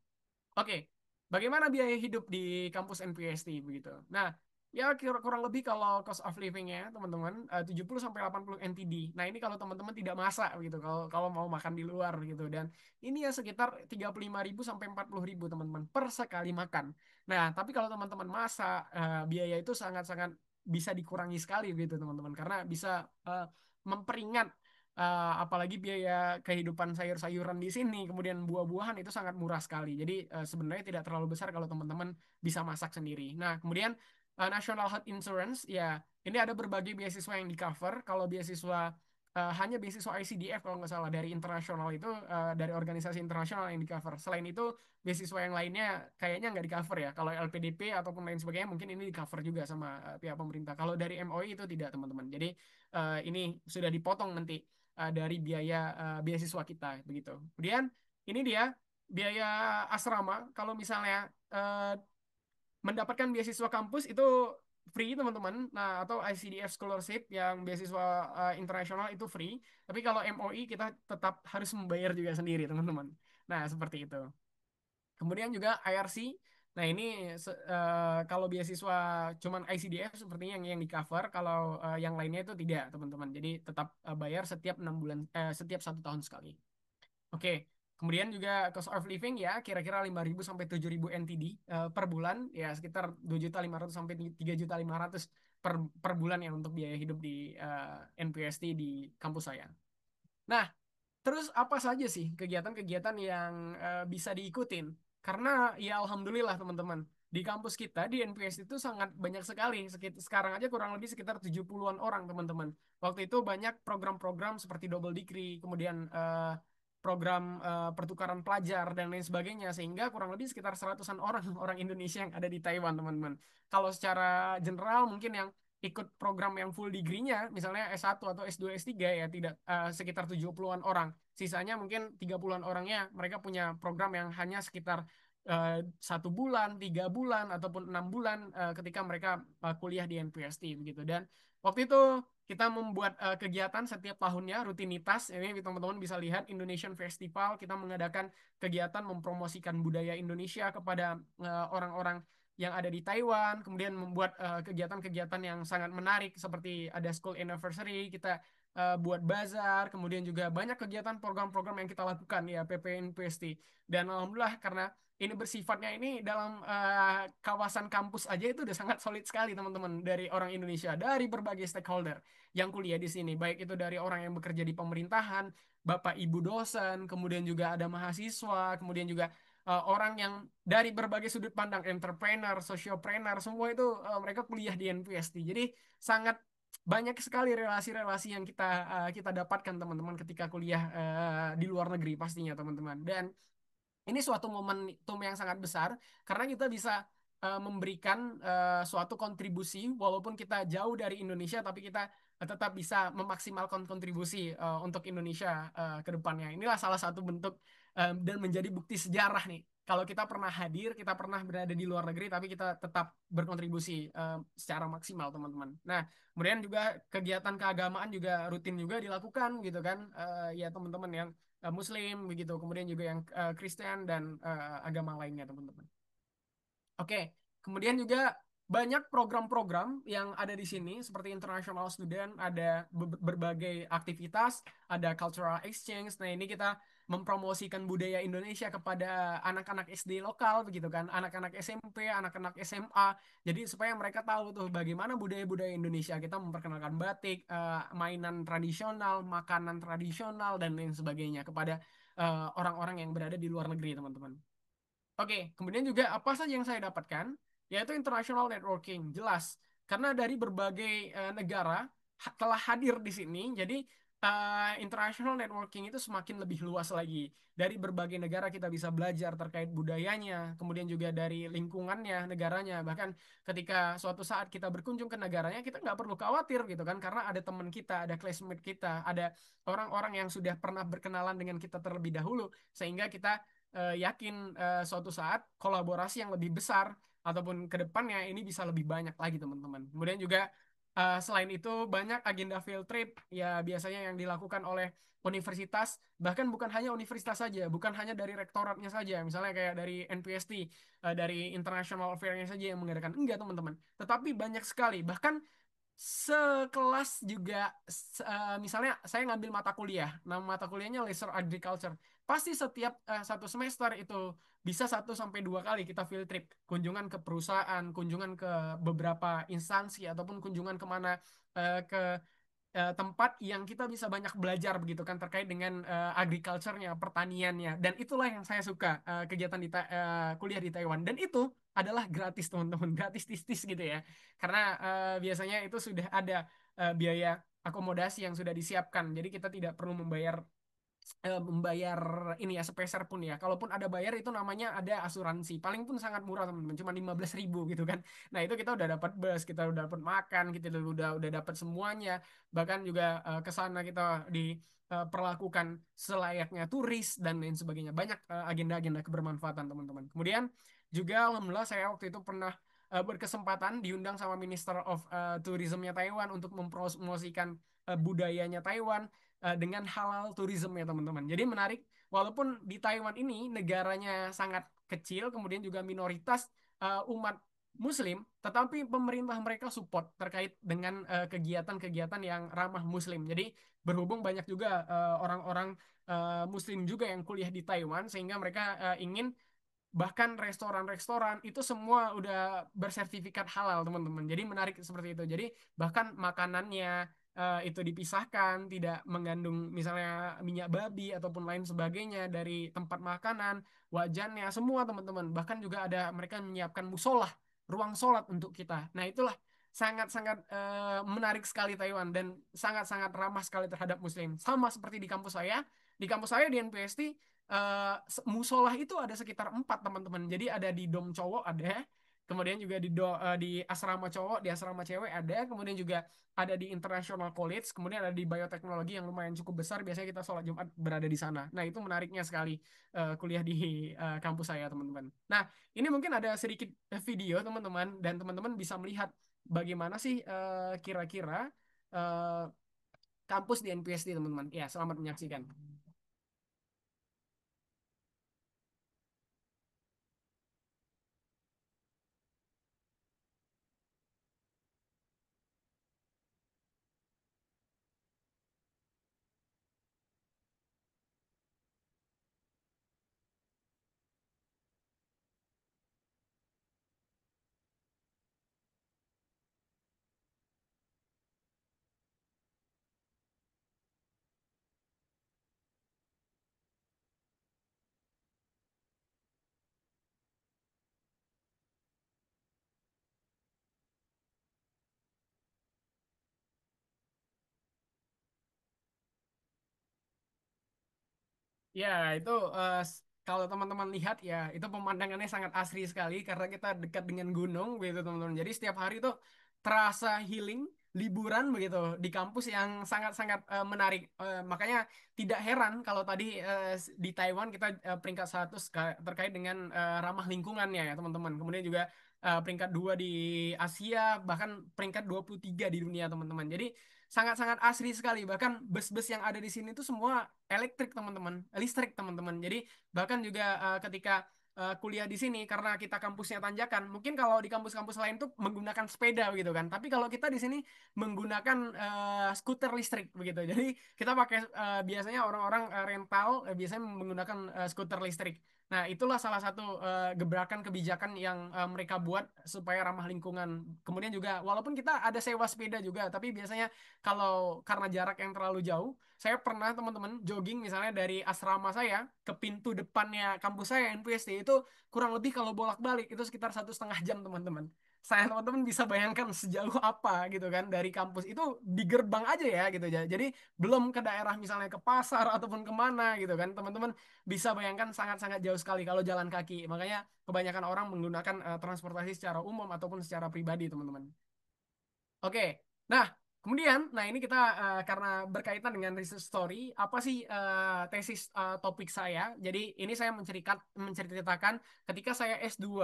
Oke, bagaimana biaya hidup di kampus NPST begitu? Nah, ya kurang lebih kalau cost of living-nya teman-teman 70 sampai 80 NTD. Nah, ini kalau teman-teman tidak masak begitu, kalau kalau mau makan di luar gitu dan ini ya sekitar 35.000 sampai 40.000 teman-teman per sekali makan. Nah, tapi kalau teman-teman masak biaya itu sangat-sangat bisa dikurangi sekali gitu teman-teman karena bisa memperingat apalagi biaya kehidupan sayur-sayuran di sini, kemudian buah-buahan itu sangat murah sekali. Jadi sebenarnya tidak terlalu besar kalau teman-teman bisa masak sendiri. Nah, kemudian National Health Insurance, ya ini ada berbagai beasiswa yang di cover. Kalau beasiswa hanya beasiswa ICDF kalau nggak salah dari internasional itu dari organisasi internasional yang di cover. Selain itu beasiswa yang lainnya kayaknya nggak di cover ya. Kalau LPDP ataupun lain sebagainya mungkin ini di cover juga sama pihak pemerintah. Kalau dari MOI itu tidak teman-teman. Jadi ini sudah dipotong nanti dari biaya beasiswa kita begitu. Kemudian ini dia biaya asrama kalau misalnya mendapatkan beasiswa kampus itu free teman-teman. Nah, atau ICDF scholarship yang beasiswa internasional itu free. Tapi kalau MOI kita tetap harus membayar juga sendiri teman-teman. Nah, seperti itu. Kemudian juga IRC. Nah, ini kalau beasiswa cuman ICDF sepertinya yang di cover, kalau yang lainnya itu tidak, teman-teman. Jadi tetap bayar setiap 6 bulan setiap 1 tahun sekali. Oke. Kemudian juga cost of living ya kira-kira 5.000 sampai 7.000 NTD per bulan ya sekitar 2.500.000 sampai 3.500.000 per bulan ya untuk biaya hidup di NPST di kampus saya. Nah, terus apa saja sih kegiatan-kegiatan yang bisa diikutin? Karena ya alhamdulillah teman-teman, di kampus kita di NPS itu sangat banyak sekali. Sekarang aja kurang lebih sekitar 70-an orang teman-teman. Waktu itu banyak program-program seperti double degree, kemudian program pertukaran pelajar dan lain sebagainya sehingga kurang lebih sekitar 100-an orang orang Indonesia yang ada di Taiwan teman-teman. Kalau secara general mungkin yang ikut program yang full degree-nya, misalnya S1 atau S2, S3 ya tidak sekitar 70-an orang. Sisanya mungkin 30-an orangnya mereka punya program yang hanya sekitar 1 bulan, 3 bulan, ataupun 6 bulan ketika mereka kuliah di NPST begitu. Dan waktu itu kita membuat kegiatan setiap tahunnya rutinitas. Ini teman-teman bisa lihat Indonesian Festival. Kita mengadakan kegiatan mempromosikan budaya Indonesia kepada orang-orang yang ada di Taiwan, kemudian membuat kegiatan-kegiatan yang sangat menarik seperti ada school anniversary, kita buat bazar, kemudian juga banyak kegiatan program-program yang kita lakukan ya PPNPST. Dan alhamdulillah karena ini bersifatnya ini dalam kawasan kampus aja itu udah sangat solid sekali teman-teman dari orang Indonesia, dari berbagai stakeholder yang kuliah di sini, baik itu dari orang yang bekerja di pemerintahan, bapak ibu dosen, kemudian juga ada mahasiswa, kemudian juga orang yang dari berbagai sudut pandang, entrepreneur, sociopreneur, semua itu mereka kuliah di NPST. Jadi sangat banyak sekali relasi-relasi yang kita dapatkan teman-teman ketika kuliah di luar negeri pastinya teman-teman. Dan ini suatu momentum yang sangat besar karena kita bisa memberikan suatu kontribusi walaupun kita jauh dari Indonesia tapi kita tetap bisa memaksimalkan kontribusi untuk Indonesia ke depannya. Inilah salah satu bentuk dan menjadi bukti sejarah nih. Kalau kita pernah hadir, kita pernah berada di luar negeri, tapi kita tetap berkontribusi secara maksimal, teman-teman. Nah, kemudian juga kegiatan keagamaan juga rutin juga dilakukan gitu kan. Ya teman-teman yang Muslim begitu, kemudian juga yang Kristen dan agama lainnya, teman-teman. Oke, kemudian juga banyak program-program yang ada di sini seperti international student, ada berbagai aktivitas, ada cultural exchange. Nah, ini kita mempromosikan budaya Indonesia kepada anak-anak SD lokal begitu kan, anak-anak SMP, anak-anak SMA. Jadi supaya mereka tahu tuh bagaimana budaya-budaya Indonesia. Kita memperkenalkan batik, mainan tradisional, makanan tradisional dan lain sebagainya kepada orang-orang yang berada di luar negeri, teman-teman. Oke, kemudian juga apa saja yang saya dapatkan? Yaitu international networking, jelas. Karena dari berbagai negara telah hadir di sini, jadi international networking itu semakin lebih luas lagi. Dari berbagai negara kita bisa belajar terkait budayanya, kemudian juga dari lingkungannya, negaranya. Bahkan ketika suatu saat kita berkunjung ke negaranya, kita nggak perlu khawatir gitu kan, karena ada teman kita, ada classmate kita, ada orang-orang yang sudah pernah berkenalan dengan kita terlebih dahulu, sehingga kita yakin suatu saat kolaborasi yang lebih besar ataupun ke depannya ini bisa lebih banyak lagi, teman-teman. Kemudian juga selain itu banyak agenda field trip ya biasanya yang dilakukan oleh universitas, bahkan bukan hanya universitas saja, bukan hanya dari rektoratnya saja, misalnya kayak dari NPST, dari International Affair-nya saja yang mengadakan, enggak teman-teman, tetapi banyak sekali, bahkan sekelas juga misalnya saya ngambil mata kuliah, nama mata kuliahnya Leisure Agriculture. Pasti setiap satu semester itu bisa 1 sampai 2 kali kita field trip, kunjungan ke perusahaan, kunjungan ke beberapa instansi ataupun kunjungan kemana ke tempat yang kita bisa banyak belajar begitu kan terkait dengan agriculture-nya, pertaniannya. Dan itulah yang saya suka kegiatan di kuliah di Taiwan. Dan itu adalah gratis, teman-teman, gratis tis-tis gitu ya. Karena biasanya itu sudah ada biaya akomodasi yang sudah disiapkan. Jadi kita tidak perlu membayar ini ya sepeser pun ya. Kalaupun ada bayar itu namanya ada asuransi. Paling pun sangat murah, teman-teman, cuma 15.000 gitu kan. Nah, itu kita udah dapat bus, kita udah dapat makan, kita udah dapat semuanya. Bahkan juga ke sana kita diperlakukan selayaknya turis dan lain sebagainya. Banyak agenda-agenda kebermanfaatan, teman-teman. Kemudian juga alhamdulillah saya waktu itu pernah berkesempatan diundang sama Minister of Tourismnya Taiwan untuk mempromosikan budayanya Taiwan dengan halal tourism ya, teman-teman. Jadi menarik, walaupun di Taiwan ini negaranya sangat kecil, kemudian juga minoritas umat Muslim, tetapi pemerintah mereka support terkait dengan kegiatan-kegiatan yang ramah Muslim. Jadi berhubung banyak juga orang-orang Muslim juga yang kuliah di Taiwan, sehingga mereka ingin bahkan restoran-restoran itu semua udah bersertifikat halal, teman-teman. Jadi menarik seperti itu. Jadi bahkan makanannya itu dipisahkan, tidak mengandung misalnya minyak babi ataupun lain sebagainya dari tempat makanan, wajannya semua, teman-teman. Bahkan juga ada mereka menyiapkan musola, ruang sholat untuk kita. Nah, itulah sangat-sangat menarik sekali Taiwan dan sangat-sangat ramah sekali terhadap Muslim. Sama seperti di kampus saya. Di kampus saya di NPST musolah itu ada sekitar 4, teman-teman. Jadi ada di dom cowok ada, kemudian juga di asrama cowok, di asrama cewek ada, kemudian juga ada di International College, kemudian ada di bioteknologi yang lumayan cukup besar. Biasanya kita sholat Jumat berada di sana. Nah, itu menariknya sekali kuliah di kampus saya, teman-teman. Nah, ini mungkin ada sedikit video, teman-teman, dan teman-teman bisa melihat bagaimana sih kira-kira eh, kampus di NPSD, teman-teman. Ya, selamat menyaksikan. Ya, itu kalau teman-teman lihat ya, itu pemandangannya sangat asri sekali karena kita dekat dengan gunung gitu, teman-teman. Jadi setiap hari itu terasa healing, liburan begitu di kampus yang sangat-sangat menarik. Makanya tidak heran kalau tadi di Taiwan kita peringkat 100 terkait dengan ramah lingkungannya ya teman-teman. Kemudian juga peringkat 2 di Asia, bahkan peringkat 23 di dunia teman-teman. Jadi sangat-sangat asri sekali. Bahkan bus-bus yang ada di sini itu semua elektrik teman-teman, listrik teman-teman. Jadi bahkan juga ketika kuliah di sini karena kita kampusnya tanjakan. Mungkin kalau di kampus-kampus lain tuh menggunakan sepeda gitu kan. Tapi kalau kita di sini menggunakan skuter listrik begitu. Jadi kita pakai biasanya orang-orang rental biasanya menggunakan skuter listrik. Nah, itulah salah satu gebrakan kebijakan yang mereka buat supaya ramah lingkungan. Kemudian juga walaupun kita ada sewa sepeda juga, tapi biasanya kalau karena jarak yang terlalu jauh, saya pernah teman-teman jogging misalnya dari asrama saya ke pintu depannya kampus saya NPST itu kurang lebih kalau bolak-balik itu sekitar 1,5 jam teman-teman. Saya teman-teman bisa bayangkan sejauh apa gitu kan dari kampus itu di gerbang aja ya gitu ya. Jadi belum ke daerah misalnya ke pasar ataupun kemana gitu kan teman-teman bisa bayangkan sangat-sangat jauh sekali kalau jalan kaki. Makanya kebanyakan orang menggunakan transportasi secara umum ataupun secara pribadi teman-teman. Oke, nah kemudian, nah ini kita karena berkaitan dengan research story, apa sih tesis topik saya? Jadi ini saya menceritakan ketika saya S2,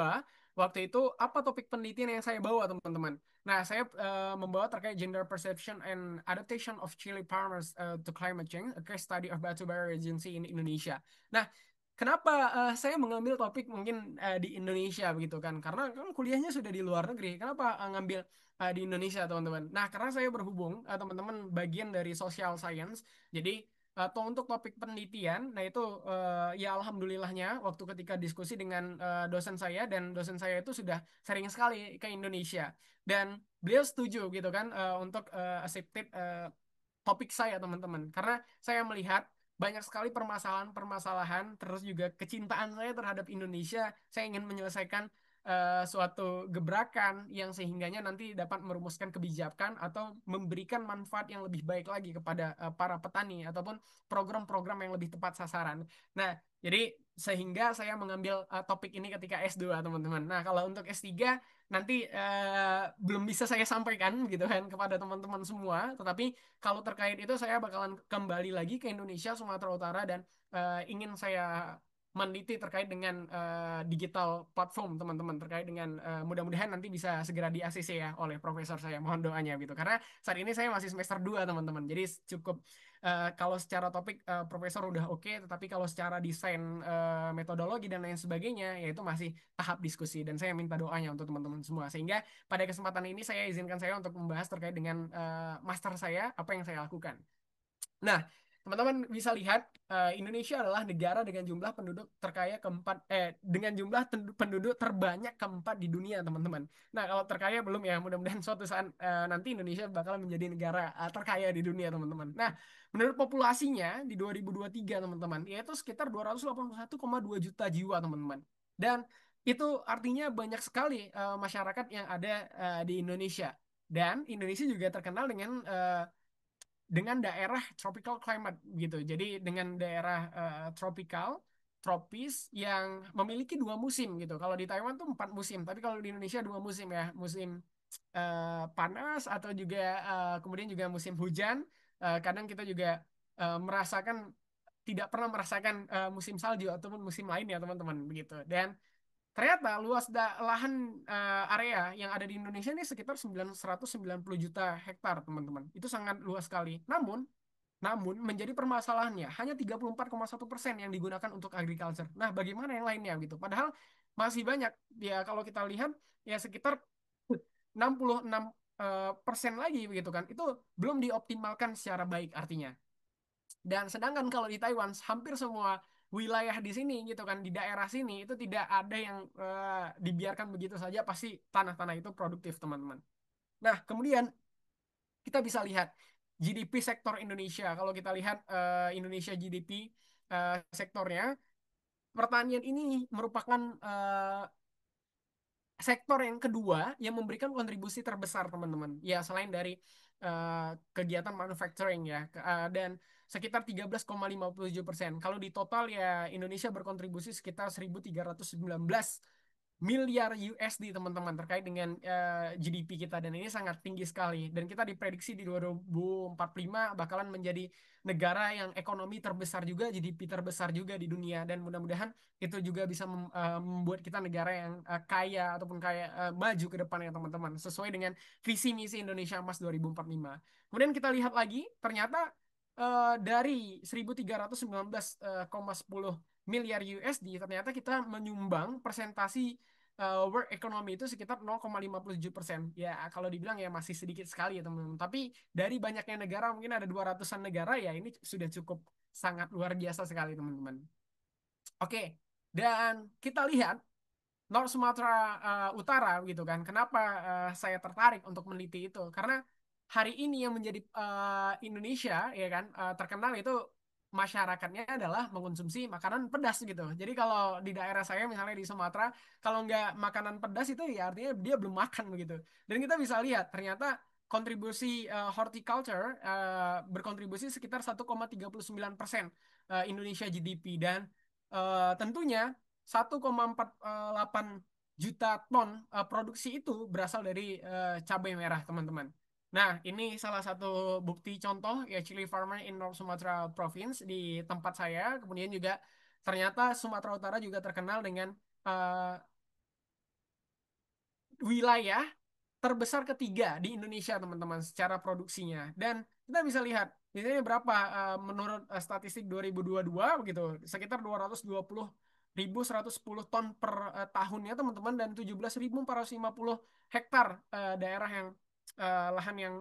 waktu itu apa topik penelitian yang saya bawa teman-teman. Nah, saya membawa terkait gender perception and adaptation of Chile farmers to climate change, a case study of batubara regency in Indonesia. Nah, kenapa saya mengambil topik mungkin di Indonesia begitu kan? Karena kan kuliahnya sudah di luar negeri. Kenapa ngambil di Indonesia teman-teman. Nah, karena saya berhubung teman-teman bagian dari social science, jadi untuk topik penelitian, nah itu ya alhamdulillahnya waktu ketika diskusi dengan dosen saya dan dosen saya itu sudah sering sekali ke Indonesia dan beliau setuju gitu kan untuk accepted topik saya teman-teman karena saya melihat banyak sekali permasalahan-permasalahan terus juga kecintaan saya terhadap Indonesia saya ingin menyelesaikan suatu gebrakan yang sehingganya nanti dapat merumuskan kebijakan atau memberikan manfaat yang lebih baik lagi kepada para petani ataupun program-program yang lebih tepat sasaran. Nah, jadi sehingga saya mengambil topik ini ketika S2 teman-teman. Nah, kalau untuk S3 nanti belum bisa saya sampaikan gitu kan kepada teman-teman semua, tetapi kalau terkait itu saya bakalan kembali lagi ke Indonesia Sumatera Utara dan ingin saya meneliti terkait dengan digital platform teman-teman terkait dengan mudah-mudahan nanti bisa segera di ACC ya oleh profesor saya mohon doanya gitu karena saat ini saya masih semester 2 teman-teman jadi cukup kalau secara topik profesor udah oke tetapi kalau secara desain metodologi dan lain sebagainya yaitu masih tahap diskusi dan saya minta doanya untuk teman-teman semua sehingga pada kesempatan ini saya izinkan saya untuk membahas terkait dengan master saya apa yang saya lakukan. Nah, teman-teman bisa lihat Indonesia adalah negara dengan jumlah penduduk terkaya keempat dengan jumlah penduduk terbanyak keempat di dunia, teman-teman. Nah, kalau terkaya belum ya, mudah-mudahan suatu saat nanti Indonesia bakal menjadi negara terkaya di dunia, teman-teman. Nah, menurut populasinya di 2023, teman-teman, yaitu sekitar 281,2 juta jiwa, teman-teman. Dan itu artinya banyak sekali masyarakat yang ada di Indonesia. Dan Indonesia juga terkenal dengan daerah tropical climate gitu. Jadi dengan daerah tropical, tropis yang memiliki 2 musim gitu. Kalau di Taiwan tuh 4 musim, tapi kalau di Indonesia 2 musim ya, musim panas atau juga kemudian juga musim hujan. Kadang kita juga merasakan tidak pernah merasakan musim salju ataupun musim lain ya teman-teman begitu. Dan ternyata luas lahan area yang ada di Indonesia ini sekitar 990 juta hektar, teman-teman. Itu sangat luas sekali. Namun menjadi permasalahannya hanya 34,1% yang digunakan untuk agriculture. Nah, bagaimana yang lainnya gitu? Padahal masih banyak. Ya kalau kita lihat ya sekitar 66% lagi begitu kan. Itu belum dioptimalkan secara baik artinya. Dan sedangkan kalau di Taiwan hampir semua wilayah di sini gitu kan di daerah sini itu tidak ada yang dibiarkan begitu saja pasti tanah-tanah itu produktif teman-teman. Nah kemudian kita bisa lihat GDP sektor Indonesia. Kalau kita lihat Indonesia GDP sektornya pertanian ini merupakan sektor yang kedua yang memberikan kontribusi terbesar teman-teman. Ya selain dari kegiatan manufacturing ya dan sekitar 13,57%. Kalau di total ya Indonesia berkontribusi sekitar 1.319 miliar USD teman-teman terkait dengan GDP kita dan ini sangat tinggi sekali dan kita diprediksi di 2045 bakalan menjadi negara yang ekonomi terbesar juga GDP terbesar juga di dunia dan mudah-mudahan itu juga bisa membuat kita negara yang kaya ataupun kaya maju ke depannya teman-teman sesuai dengan visi misi Indonesia Emas 2045. Kemudian kita lihat lagi ternyata dari 1.319,10 miliar USD ternyata kita menyumbang presentasi world economy itu sekitar 0,57%. Ya, kalau dibilang ya masih sedikit sekali ya teman-teman. Tapi dari banyaknya negara, mungkin ada 200-an negara, ya ini sudah cukup sangat luar biasa sekali teman-teman. Oke, dan kita lihat North Sumatera Utara gitu kan. Kenapa saya tertarik untuk meneliti itu? Karena hari ini yang menjadi Indonesia ya kan terkenal itu masyarakatnya adalah mengkonsumsi makanan pedas gitu. Jadi kalau di daerah saya misalnya di Sumatera, kalau nggak makanan pedas itu ya artinya dia belum makan begitu. Dan kita bisa lihat ternyata kontribusi horticulture berkontribusi sekitar 1,39% Indonesia GDP dan tentunya 1,48 juta ton produksi itu berasal dari cabai merah, teman-teman. Nah, ini salah satu bukti contoh ya chili farmer in North Sumatra Province di tempat saya. Kemudian juga ternyata Sumatera Utara juga terkenal dengan eh, wilayah terbesar ketiga di Indonesia teman-teman secara produksinya dan kita bisa lihat misalnya berapa menurut statistik 2022 begitu sekitar 220.110 ton per tahunnya teman-teman dan 17.450 hektar daerah yang lahan yang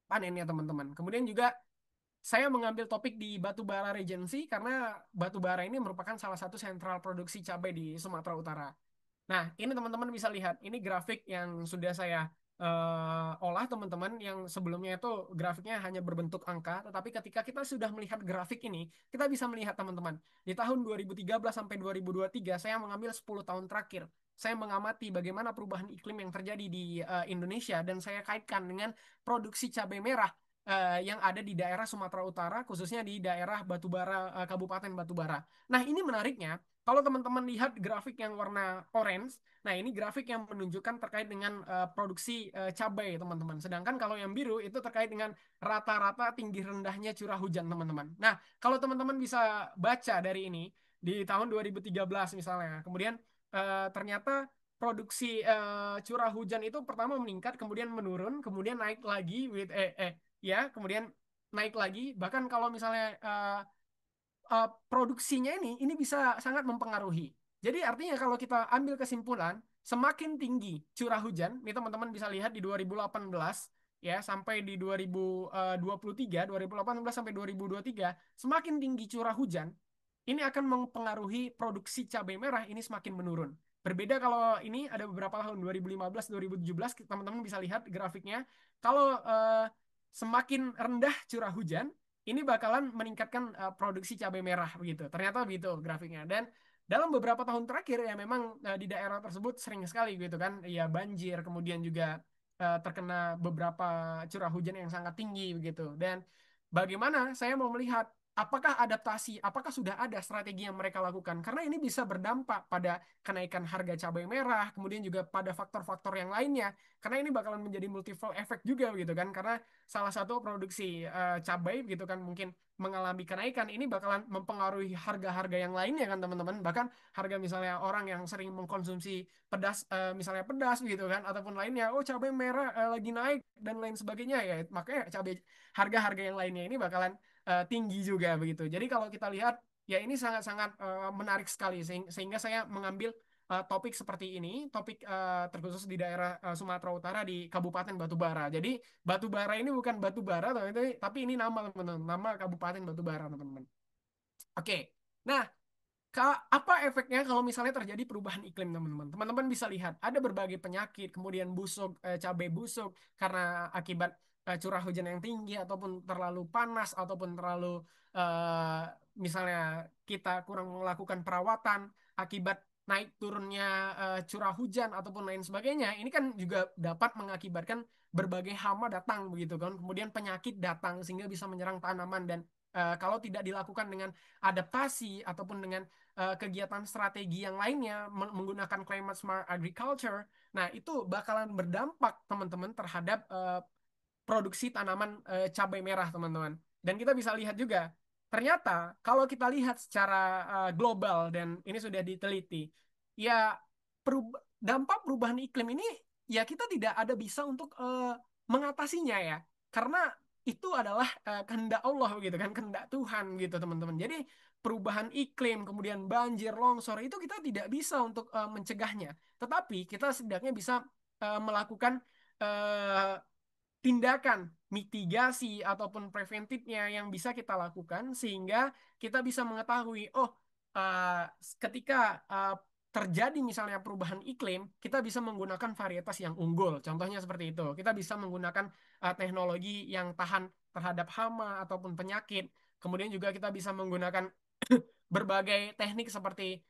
panennya teman-teman. Kemudian juga saya mengambil topik di Batubara Regency karena batubara ini merupakan salah satu sentral produksi cabai di Sumatera Utara. Nah, ini teman-teman bisa lihat, ini grafik yang sudah saya olah teman-teman yang sebelumnya itu grafiknya hanya berbentuk angka, tetapi ketika kita sudah melihat grafik ini, kita bisa melihat teman-teman, di tahun 2013 sampai 2023 saya mengambil 10 tahun terakhir. Saya mengamati bagaimana perubahan iklim yang terjadi di Indonesia dan saya kaitkan dengan produksi cabai merah yang ada di daerah Sumatera Utara, khususnya di daerah Batubara, Kabupaten Batubara. Nah, ini menariknya, kalau teman-teman lihat grafik yang warna orange, nah ini grafik yang menunjukkan terkait dengan produksi cabai, teman-teman. Sedangkan kalau yang biru itu terkait dengan rata-rata tinggi rendahnya curah hujan, teman-teman. Nah, kalau teman-teman bisa baca dari ini, di tahun 2013 misalnya, kemudian ternyata produksi curah hujan itu pertama meningkat, kemudian menurun, kemudian naik lagi, ya, kemudian naik lagi. Bahkan kalau misalnya produksinya ini bisa sangat mempengaruhi. Jadi artinya kalau kita ambil kesimpulan, semakin tinggi curah hujan, ini teman-teman bisa lihat di 2018 ya sampai di 2023, 2018 sampai 2023, semakin tinggi curah hujan, ini akan mempengaruhi produksi cabai merah ini semakin menurun. Berbeda kalau ini ada beberapa tahun 2015, 2017, teman-teman bisa lihat grafiknya. Kalau semakin rendah curah hujan, ini bakalan meningkatkan produksi cabai merah begitu. Ternyata begitu grafiknya. Dan dalam beberapa tahun terakhir ya memang di daerah tersebut sering sekali gitu kan ya banjir kemudian juga terkena beberapa curah hujan yang sangat tinggi begitu. Dan bagaimana saya mau melihat apakah adaptasi, apakah sudah ada strategi yang mereka lakukan karena ini bisa berdampak pada kenaikan harga cabai merah, kemudian juga pada faktor-faktor yang lainnya. Karena ini bakalan menjadi multiple effect juga gitu kan karena salah satu produksi cabai gitu kan mungkin mengalami kenaikan ini bakalan mempengaruhi harga-harga yang lainnya kan teman-teman bahkan harga misalnya orang yang sering mengkonsumsi pedas misalnya pedas gitu kan ataupun lainnya oh cabai merah lagi naik dan lain sebagainya ya makanya cabai harga-harga yang lainnya ini bakalan tinggi juga begitu jadi kalau kita lihat ya ini sangat-sangat menarik sekali sehingga saya mengambil topik seperti ini, topik terkhusus di daerah Sumatera Utara di Kabupaten Batubara. Jadi Batubara ini bukan Batubara, tapi ini nama teman-teman, nama Kabupaten Batubara teman-teman. Oke, nah apa efeknya kalau misalnya terjadi perubahan iklim teman-teman? Teman-teman bisa lihat ada berbagai penyakit, kemudian busuk, cabai busuk karena akibat curah hujan yang tinggi ataupun terlalu panas ataupun terlalu eh, misalnya kita kurang melakukan perawatan akibat naik turunnya curah hujan ataupun lain sebagainya. Ini kan juga dapat mengakibatkan berbagai hama datang begitu kan. Kemudian penyakit datang sehingga bisa menyerang tanaman dan kalau tidak dilakukan dengan adaptasi ataupun dengan kegiatan strategi yang lainnya menggunakan climate smart agriculture, nah itu bakalan berdampak teman-teman terhadap produksi tanaman cabai merah teman-teman. Dan kita bisa lihat juga ternyata kalau kita lihat secara global dan ini sudah diteliti, ya dampak perubahan iklim ini ya kita tidak ada bisa untuk mengatasinya ya, karena itu adalah kehendak Allah gitu kan, kehendak Tuhan gitu teman-teman. Jadi perubahan iklim, kemudian banjir, longsor itu kita tidak bisa untuk mencegahnya, tetapi kita setidaknya bisa melakukan eh, tindakan mitigasi ataupun preventifnya yang bisa kita lakukan sehingga kita bisa mengetahui uh, ketika terjadi misalnya perubahan iklim kita bisa menggunakan varietas yang unggul, contohnya seperti itu. Kita bisa menggunakan teknologi yang tahan terhadap hama ataupun penyakit, kemudian juga kita bisa menggunakan berbagai teknik seperti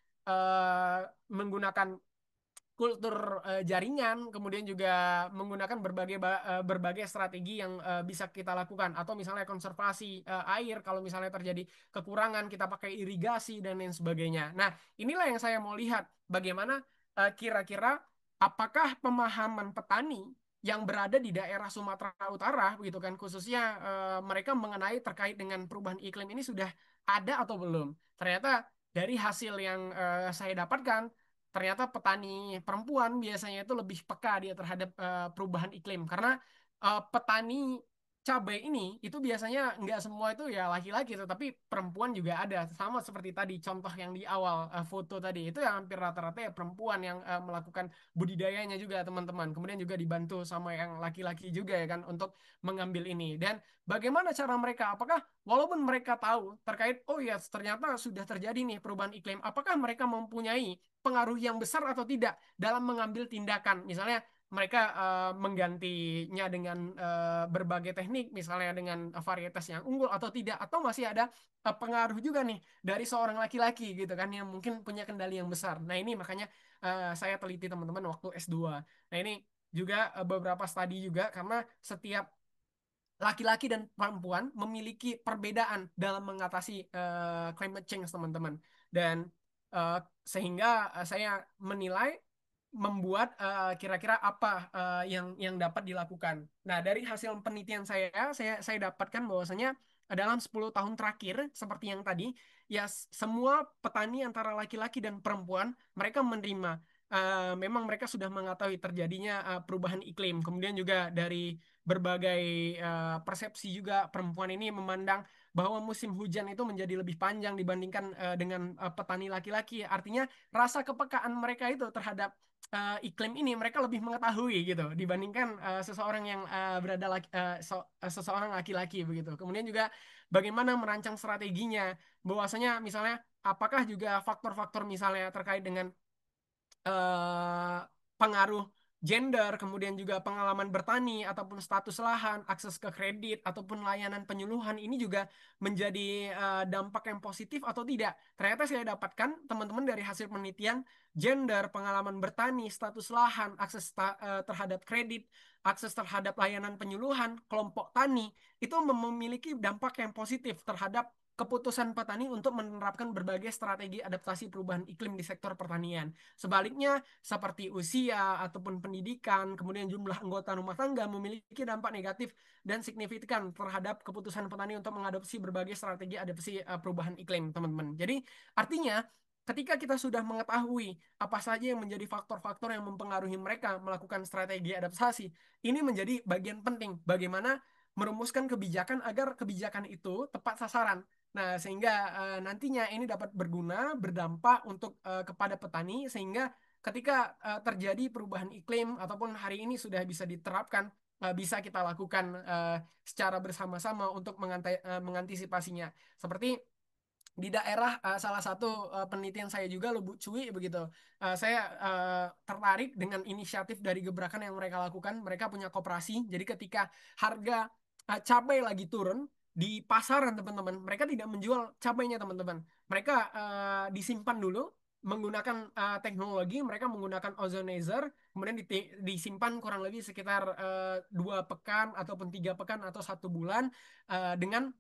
menggunakan kultur jaringan, kemudian juga menggunakan berbagai strategi yang bisa kita lakukan, atau misalnya konservasi air kalau misalnya terjadi kekurangan kita pakai irigasi dan lain sebagainya. Nah, inilah yang saya mau lihat bagaimana kira-kira apakah pemahaman petani yang berada di daerah Sumatera Utara begitu kan, khususnya mereka mengenai terkait dengan perubahan iklim ini sudah ada atau belum. Ternyata dari hasil yang saya dapatkan, ternyata petani perempuan biasanya itu lebih peka dia terhadap perubahan iklim, karena petani cabai ini itu biasanya nggak semua itu ya laki-laki, tetapi perempuan juga ada, sama seperti tadi contoh yang di awal foto tadi itu yang hampir rata-rata ya perempuan yang melakukan budidayanya juga teman-teman, kemudian juga dibantu sama yang laki-laki juga ya kan untuk mengambil ini. Dan bagaimana cara mereka, apakah walaupun mereka tahu terkait oh ya ternyata sudah terjadi nih perubahan iklim, apakah mereka mempunyai pengaruh yang besar atau tidak dalam mengambil tindakan. Misalnya mereka menggantinya dengan berbagai teknik, misalnya dengan varietas yang unggul atau tidak, atau masih ada pengaruh juga nih dari seorang laki-laki gitu kan yang mungkin punya kendali yang besar. Nah, ini makanya saya teliti teman-teman waktu S2. Nah, ini juga beberapa studi juga, karena setiap laki-laki dan perempuan memiliki perbedaan dalam mengatasi climate change teman-teman. Dan sehingga saya menilai membuat kira-kira apa yang dapat dilakukan. Nah, dari hasil penelitian saya dapatkan bahwasanya dalam 10 tahun terakhir seperti yang tadi, ya semua petani antara laki-laki dan perempuan mereka menerima, memang mereka sudah mengetahui terjadinya perubahan iklim. Kemudian juga dari berbagai persepsi juga perempuan ini memandang bahwa musim hujan itu menjadi lebih panjang dibandingkan dengan petani laki-laki. Artinya rasa kepekaan mereka itu terhadap iklim ini mereka lebih mengetahui gitu dibandingkan seseorang yang seseorang laki-laki begitu. Kemudian juga bagaimana merancang strateginya, bahwasanya misalnya apakah juga faktor-faktor misalnya terkait dengan eh, pengaruh gender, kemudian juga pengalaman bertani ataupun status lahan, akses ke kredit ataupun layanan penyuluhan ini juga menjadi dampak yang positif atau tidak. Ternyata saya dapatkan teman-teman dari hasil penelitian, gender, pengalaman bertani, status lahan, akses terhadap kredit, akses terhadap layanan penyuluhan, kelompok tani itu memiliki dampak yang positif terhadap keputusan petani untuk menerapkan berbagai strategi adaptasi perubahan iklim di sektor pertanian. Sebaliknya, seperti usia ataupun pendidikan, kemudian jumlah anggota rumah tangga memiliki dampak negatif dan signifikan terhadap keputusan petani untuk mengadopsi berbagai strategi adaptasi perubahan iklim, teman-teman. Jadi, artinya ketika kita sudah mengetahui apa saja yang menjadi faktor-faktor yang mempengaruhi mereka melakukan strategi adaptasi, ini menjadi bagian penting bagaimana merumuskan kebijakan agar kebijakan itu tepat sasaran. Nah, sehingga nantinya ini dapat berguna, berdampak untuk kepada petani, sehingga ketika terjadi perubahan iklim ataupun hari ini sudah bisa diterapkan, bisa kita lakukan secara bersama-sama untuk mengantisipasinya. Seperti di daerah salah satu penelitian saya juga Lubuk Cui begitu. Saya tertarik dengan inisiatif dari gebrakan yang mereka lakukan. Mereka punya koperasi. Jadi ketika harga cabai lagi turun di pasaran teman-teman, mereka tidak menjual cabainya teman-teman. Mereka disimpan dulu menggunakan teknologi. Mereka menggunakan ozonizer, kemudian disimpan kurang lebih sekitar 2 pekan ataupun 3 pekan atau 1 bulan dengan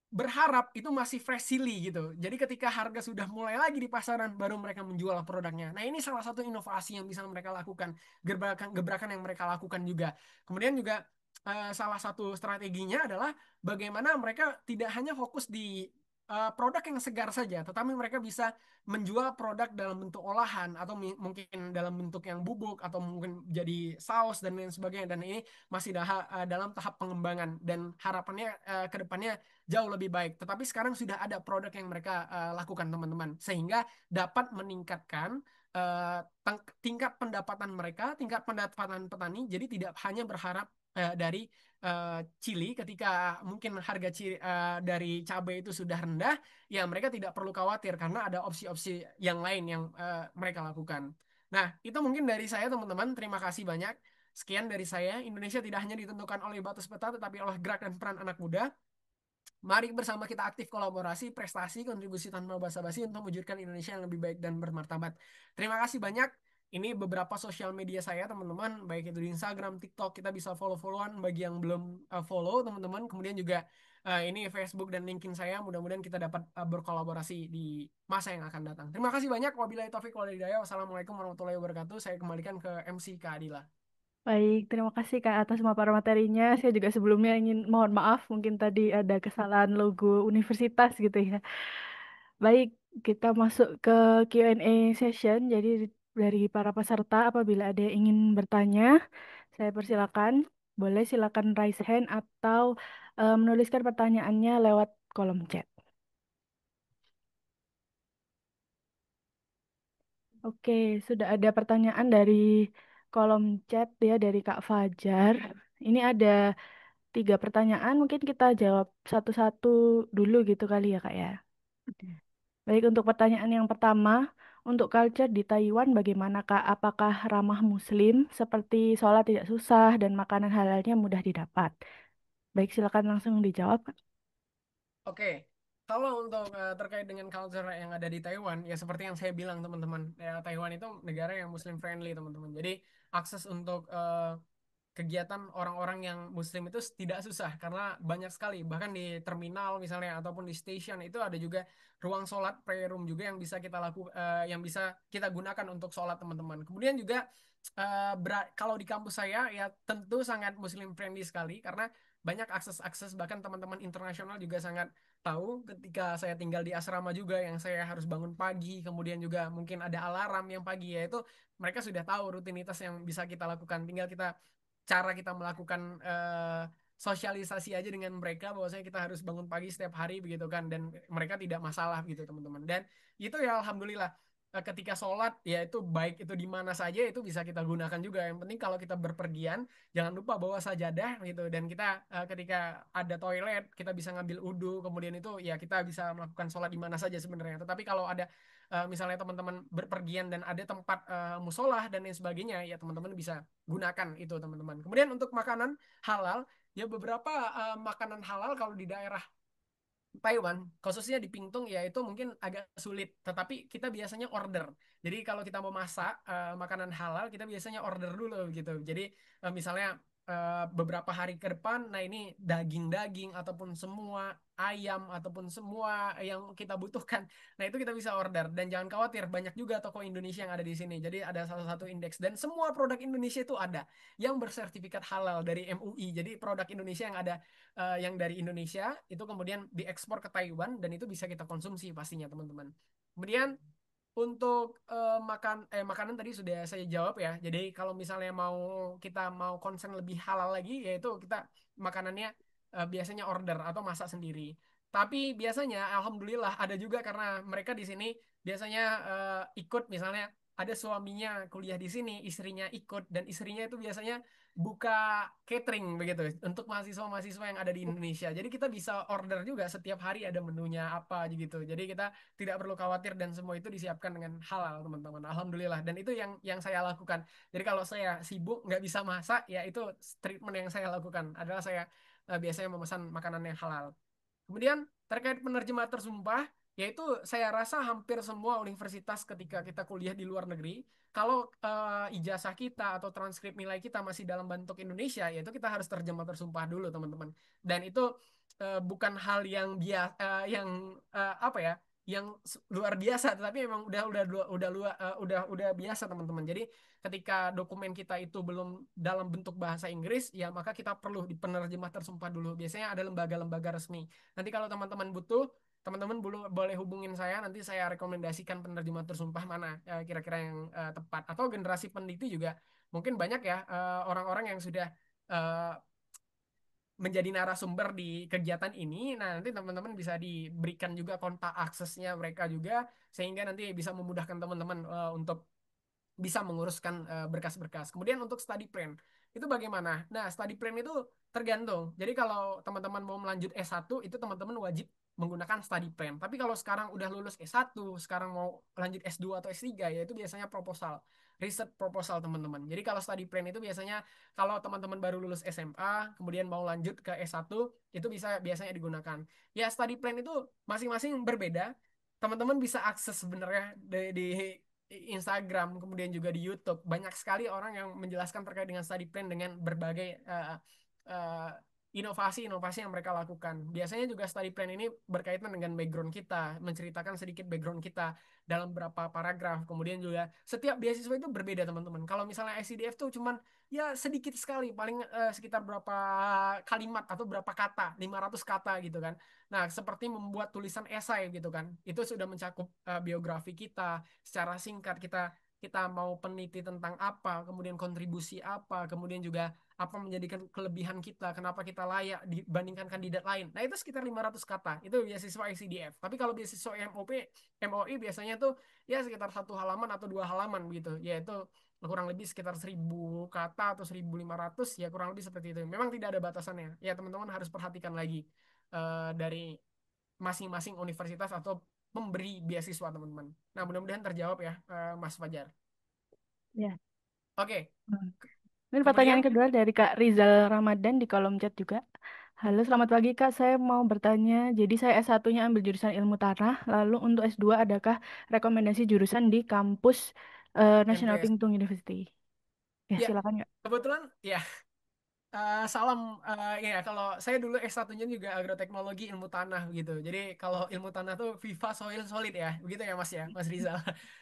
berharap itu masih fresh silly gitu. Jadi ketika harga sudah mulai lagi di pasaran, baru mereka menjual produknya. Nah, ini salah satu inovasi yang bisa mereka lakukan, gebrakan yang mereka lakukan juga. Kemudian juga salah satu strateginya adalah bagaimana mereka tidak hanya fokus di produk yang segar saja, tetapi mereka bisa menjual produk dalam bentuk olahan atau mungkin dalam bentuk yang bubuk atau mungkin jadi saus dan lain sebagainya. Dan ini masih dalam tahap pengembangan dan harapannya ke depannya jauh lebih baik. Tetapi sekarang sudah ada produk yang mereka lakukan teman-teman, sehingga dapat meningkatkan tingkat pendapatan mereka, tingkat pendapatan petani. Jadi tidak hanya berharap dari chili ketika mungkin harga dari cabai itu sudah rendah, ya mereka tidak perlu khawatir karena ada opsi-opsi yang lain yang mereka lakukan. Nah, itu mungkin dari saya teman-teman. Terima kasih banyak. Sekian dari saya. Indonesia tidak hanya ditentukan oleh batas peta, tetapi oleh gerak dan peran anak muda. Mari bersama kita aktif kolaborasi, prestasi, kontribusi tanpa basa-basi untuk mewujudkan Indonesia yang lebih baik dan bermartabat. Terima kasih banyak. Ini beberapa sosial media saya, teman-teman, baik itu di Instagram, TikTok, kita bisa follow-followan bagi yang belum follow, teman-teman. Kemudian juga ini Facebook dan LinkedIn saya. Mudah-mudahan kita dapat berkolaborasi di masa yang akan datang. Terima kasih banyak. Wabillahi taufiq wal hidayah. Wassalamualaikum warahmatullahi wabarakatuh. Saya kembalikan ke MC Kak Adila. Baik, terima kasih Kak atas memaparan materinya. Saya juga sebelumnya ingin mohon maaf, mungkin tadi ada kesalahan logo universitas gitu ya. Baik, kita masuk ke Q&A session. Jadi dari para peserta apabila ada yang ingin bertanya, saya persilakan. Boleh silakan raise hand atau menuliskan pertanyaannya lewat kolom chat. Oke, sudah ada pertanyaan dari kolom chat ya dari Kak Fajar. Ini ada 3 pertanyaan, mungkin kita jawab satu-satu dulu gitu kali ya Kak ya. Baik, untuk pertanyaan yang pertama, untuk culture di Taiwan bagaimana Kak? Apakah ramah Muslim seperti sholat tidak susah dan makanan halalnya mudah didapat? Baik, silakan langsung dijawab Kak. Oke, kalau untuk terkait dengan culture yang ada di Taiwan, ya seperti yang saya bilang teman-teman, ya Taiwan itu negara yang Muslim friendly teman-teman. Jadi akses untuk kegiatan orang-orang yang Muslim itu tidak susah karena banyak sekali. Bahkan di terminal misalnya ataupun di stasiun itu ada juga ruang sholat prayer room juga yang bisa kita yang bisa kita gunakan untuk sholat teman-teman. Kemudian juga kalau di kampus saya ya tentu sangat Muslim friendly sekali karena banyak akses-akses bahkan teman-teman internasional juga sangat tahu ketika saya tinggal di asrama juga yang saya harus bangun pagi kemudian juga mungkin ada alarm yang pagi ya itu mereka sudah tahu rutinitas yang bisa kita lakukan tinggal cara kita melakukan sosialisasi aja dengan mereka bahwasanya kita harus bangun pagi setiap hari begitu kan dan mereka tidak masalah gitu teman-teman dan itu ya alhamdulillah ketika sholat ya itu baik itu di mana saja itu bisa kita gunakan juga yang penting kalau kita berpergian jangan lupa bawa sajadah gitu dan kita ketika ada toilet kita bisa ngambil udu kemudian itu ya kita bisa melakukan sholat di mana saja sebenarnya tetapi kalau ada misalnya teman-teman berpergian dan ada tempat musolah dan lain sebagainya ya teman-teman bisa gunakan itu teman-teman kemudian untuk makanan halal ya beberapa makanan halal kalau di daerah Taiwan, khususnya di Pingtung ya itu mungkin agak sulit, tetapi kita biasanya order. Jadi kalau kita mau masak makanan halal, kita biasanya order dulu gitu. Jadi misalnya beberapa hari ke depan, nah ini daging-daging ataupun semua ayam ataupun semua yang kita butuhkan. Nah itu kita bisa order dan jangan khawatir, banyak juga toko Indonesia yang ada di sini. Jadi ada salah satu indeks dan semua produk Indonesia itu ada yang bersertifikat halal dari MUI. Jadi produk Indonesia yang ada yang dari Indonesia itu kemudian diekspor ke Taiwan dan itu bisa kita konsumsi pastinya teman-teman. Kemudian untuk makanan tadi sudah saya jawab ya. Jadi kalau misalnya kita mau concern lebih halal lagi yaitu kita makanannya biasanya order atau masak sendiri. Tapi biasanya alhamdulillah ada juga karena mereka di sini biasanya ikut misalnya ada suaminya kuliah di sini, istrinya ikut dan istrinya itu biasanya buka catering begitu untuk mahasiswa-mahasiswa yang ada di Indonesia. Jadi kita bisa order juga setiap hari ada menunya apa gitu. Jadi kita tidak perlu khawatir dan semua itu disiapkan dengan halal teman-teman. Alhamdulillah dan itu yang saya lakukan. Jadi kalau saya sibuk nggak bisa masak ya itu treatment yang saya lakukan adalah saya biasanya memesan makanan yang halal. Kemudian terkait penerjemah tersumpah Yaitu saya rasa hampir semua universitas ketika kita kuliah di luar negeri, kalau ijazah kita atau transkrip nilai kita masih dalam bentuk Indonesia, yaitu kita harus terjemah tersumpah dulu teman-teman. Dan itu bukan hal yang yang apa ya, yang luar biasa, tetapi memang udah biasa teman-teman. Jadi ketika dokumen kita itu belum dalam bentuk bahasa Inggris, ya maka kita perlu di penerjemah tersumpah dulu. Biasanya ada lembaga-lembaga resmi. Nanti kalau teman-teman butuh, teman-teman boleh hubungin saya, nanti saya rekomendasikan penerjemah tersumpah mana kira-kira yang tepat. Atau generasi peneliti juga mungkin banyak ya orang-orang yang sudah eh, menjadi narasumber di kegiatan ini. Nah, nanti teman-teman bisa diberikan juga kontak aksesnya mereka juga, sehingga nanti bisa memudahkan teman-teman untuk bisa menguruskan berkas-berkas. Kemudian untuk study plan, itu bagaimana? Nah, study plan itu tergantung. Jadi kalau teman-teman mau melanjut S1, itu teman-teman wajib menggunakan study plan. Tapi kalau sekarang udah lulus S1, sekarang mau lanjut S2 atau S3, ya itu biasanya proposal. Riset proposal teman-teman. Jadi kalau study plan itu biasanya kalau teman-teman baru lulus SMA, kemudian mau lanjut ke S1, itu bisa biasanya digunakan. Ya, study plan itu masing-masing berbeda. Teman-teman bisa akses sebenarnya di Instagram, kemudian juga di YouTube. Banyak sekali orang yang menjelaskan terkait dengan study plan dengan berbagai uh, inovasi-inovasi yang mereka lakukan. Biasanya juga study plan ini berkaitan dengan background kita, menceritakan sedikit background kita dalam beberapa paragraf. Kemudian juga setiap beasiswa itu berbeda, teman-teman. Kalau misalnya SCDF tuh cuman ya sedikit sekali, paling sekitar berapa kalimat atau berapa kata, 500 kata gitu kan. Nah, seperti membuat tulisan esai gitu kan. Itu sudah mencakup biografi kita secara singkat, kita kita mau peneliti tentang apa, kemudian kontribusi apa, kemudian juga apa menjadikan kelebihan kita, kenapa kita layak dibandingkan kandidat lain. Nah, itu sekitar 500 kata. Itu beasiswa ICDF. Tapi kalau beasiswa MOI biasanya tuh ya sekitar satu halaman atau dua halaman gitu. Yaitu kurang lebih sekitar 1.000 kata atau 1.500, ya kurang lebih seperti itu. Memang tidak ada batasannya. Ya, teman-teman harus perhatikan lagi dari masing-masing universitas atau pemberi beasiswa teman-teman. Nah, mudah-mudahan terjawab ya, Mas Fajar. Ya. Oke, Hmm. Ini pertanyaan kemudian kedua dari Kak Rizal Ramadan di kolom chat juga. Halo, selamat pagi Kak. Saya mau bertanya, jadi saya S1-nya ambil jurusan ilmu tanah, lalu untuk S2 adakah rekomendasi jurusan di kampus National NPS. Pingtung University? Ya, Ya, silakan Kak. kebetulan ya. Salam ya, kalau saya dulu S1-nya juga agroteknologi ilmu tanah gitu. Jadi kalau ilmu tanah tuh Viva Soil Solid ya, begitu ya Mas ya, Mas Rizal.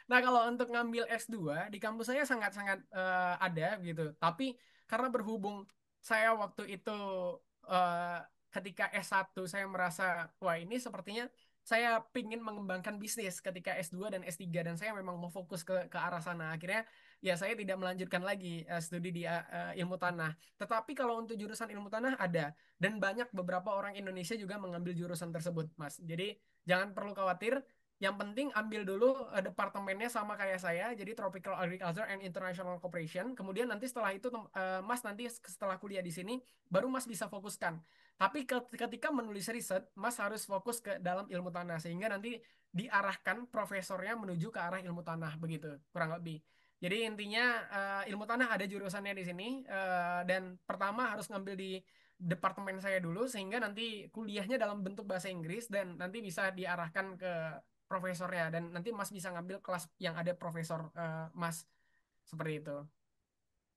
Nah, kalau untuk ngambil S2 di kampus saya sangat-sangat ada gitu. Tapi karena berhubung saya waktu itu eh, ketika S1 saya merasa wah ini sepertinya saya pingin mengembangkan bisnis ketika S2 dan S3, dan saya memang mau fokus ke arah sana. Akhirnya ya saya tidak melanjutkan lagi studi di ilmu tanah. Tetapi kalau untuk jurusan ilmu tanah ada, dan banyak beberapa orang Indonesia juga mengambil jurusan tersebut, Mas. Jadi jangan perlu khawatir. Yang penting ambil dulu departemennya sama kayak saya, jadi Tropical Agriculture and International Cooperation. Kemudian nanti setelah itu Mas nanti setelah kuliah di sini baru Mas bisa fokuskan. Tapi ketika menulis riset, Mas harus fokus ke dalam ilmu tanah sehingga nanti diarahkan profesornya menuju ke arah ilmu tanah begitu, kurang lebih. Jadi intinya ilmu tanah ada jurusannya di sini, dan pertama harus ngambil di departemen saya dulu sehingga nanti kuliahnya dalam bentuk bahasa Inggris dan nanti bisa diarahkan ke profesornya, dan nanti Mas bisa ngambil kelas yang ada profesor Mas, seperti itu.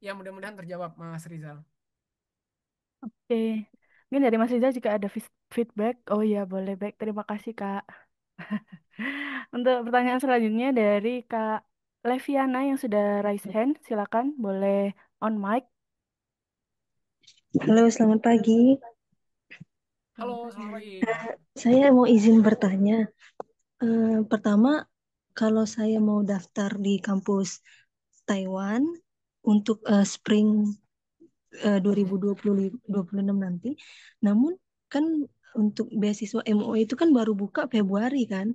Ya, mudah-mudahan terjawab Mas Rizal. Oke. Mungkin dari Mas Rizal jika ada feedback. Oh iya, boleh. Baik, terima kasih Kak. Untuk pertanyaan selanjutnya dari Kak Leviana yang sudah raise hand, silakan boleh on mic. Halo, selamat pagi. Halo, Selamat selamat pagi. pagi. Saya mau izin bertanya. Pertama, kalau saya mau daftar di kampus Taiwan untuk Spring Mhm, 2026 nanti, namun kan untuk beasiswa MOE itu kan baru buka Februari kan.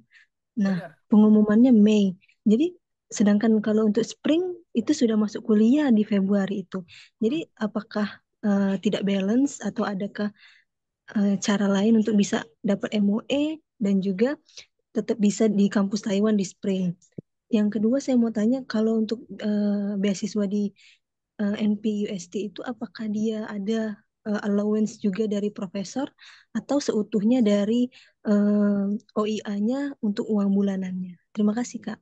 Nah, benar. pengumumannya Mei. Jadi, sedangkan kalau untuk Spring itu sudah masuk kuliah di Februari itu. Jadi, Hmm. apakah tidak balance atau adakah cara lain untuk bisa dapat MOE dan juga tetap bisa di kampus Taiwan di Spring. Yang kedua saya mau tanya kalau untuk beasiswa di NPUST itu apakah dia ada allowance juga dari profesor atau seutuhnya dari OIA-nya untuk uang bulanannya? Terima kasih, Kak.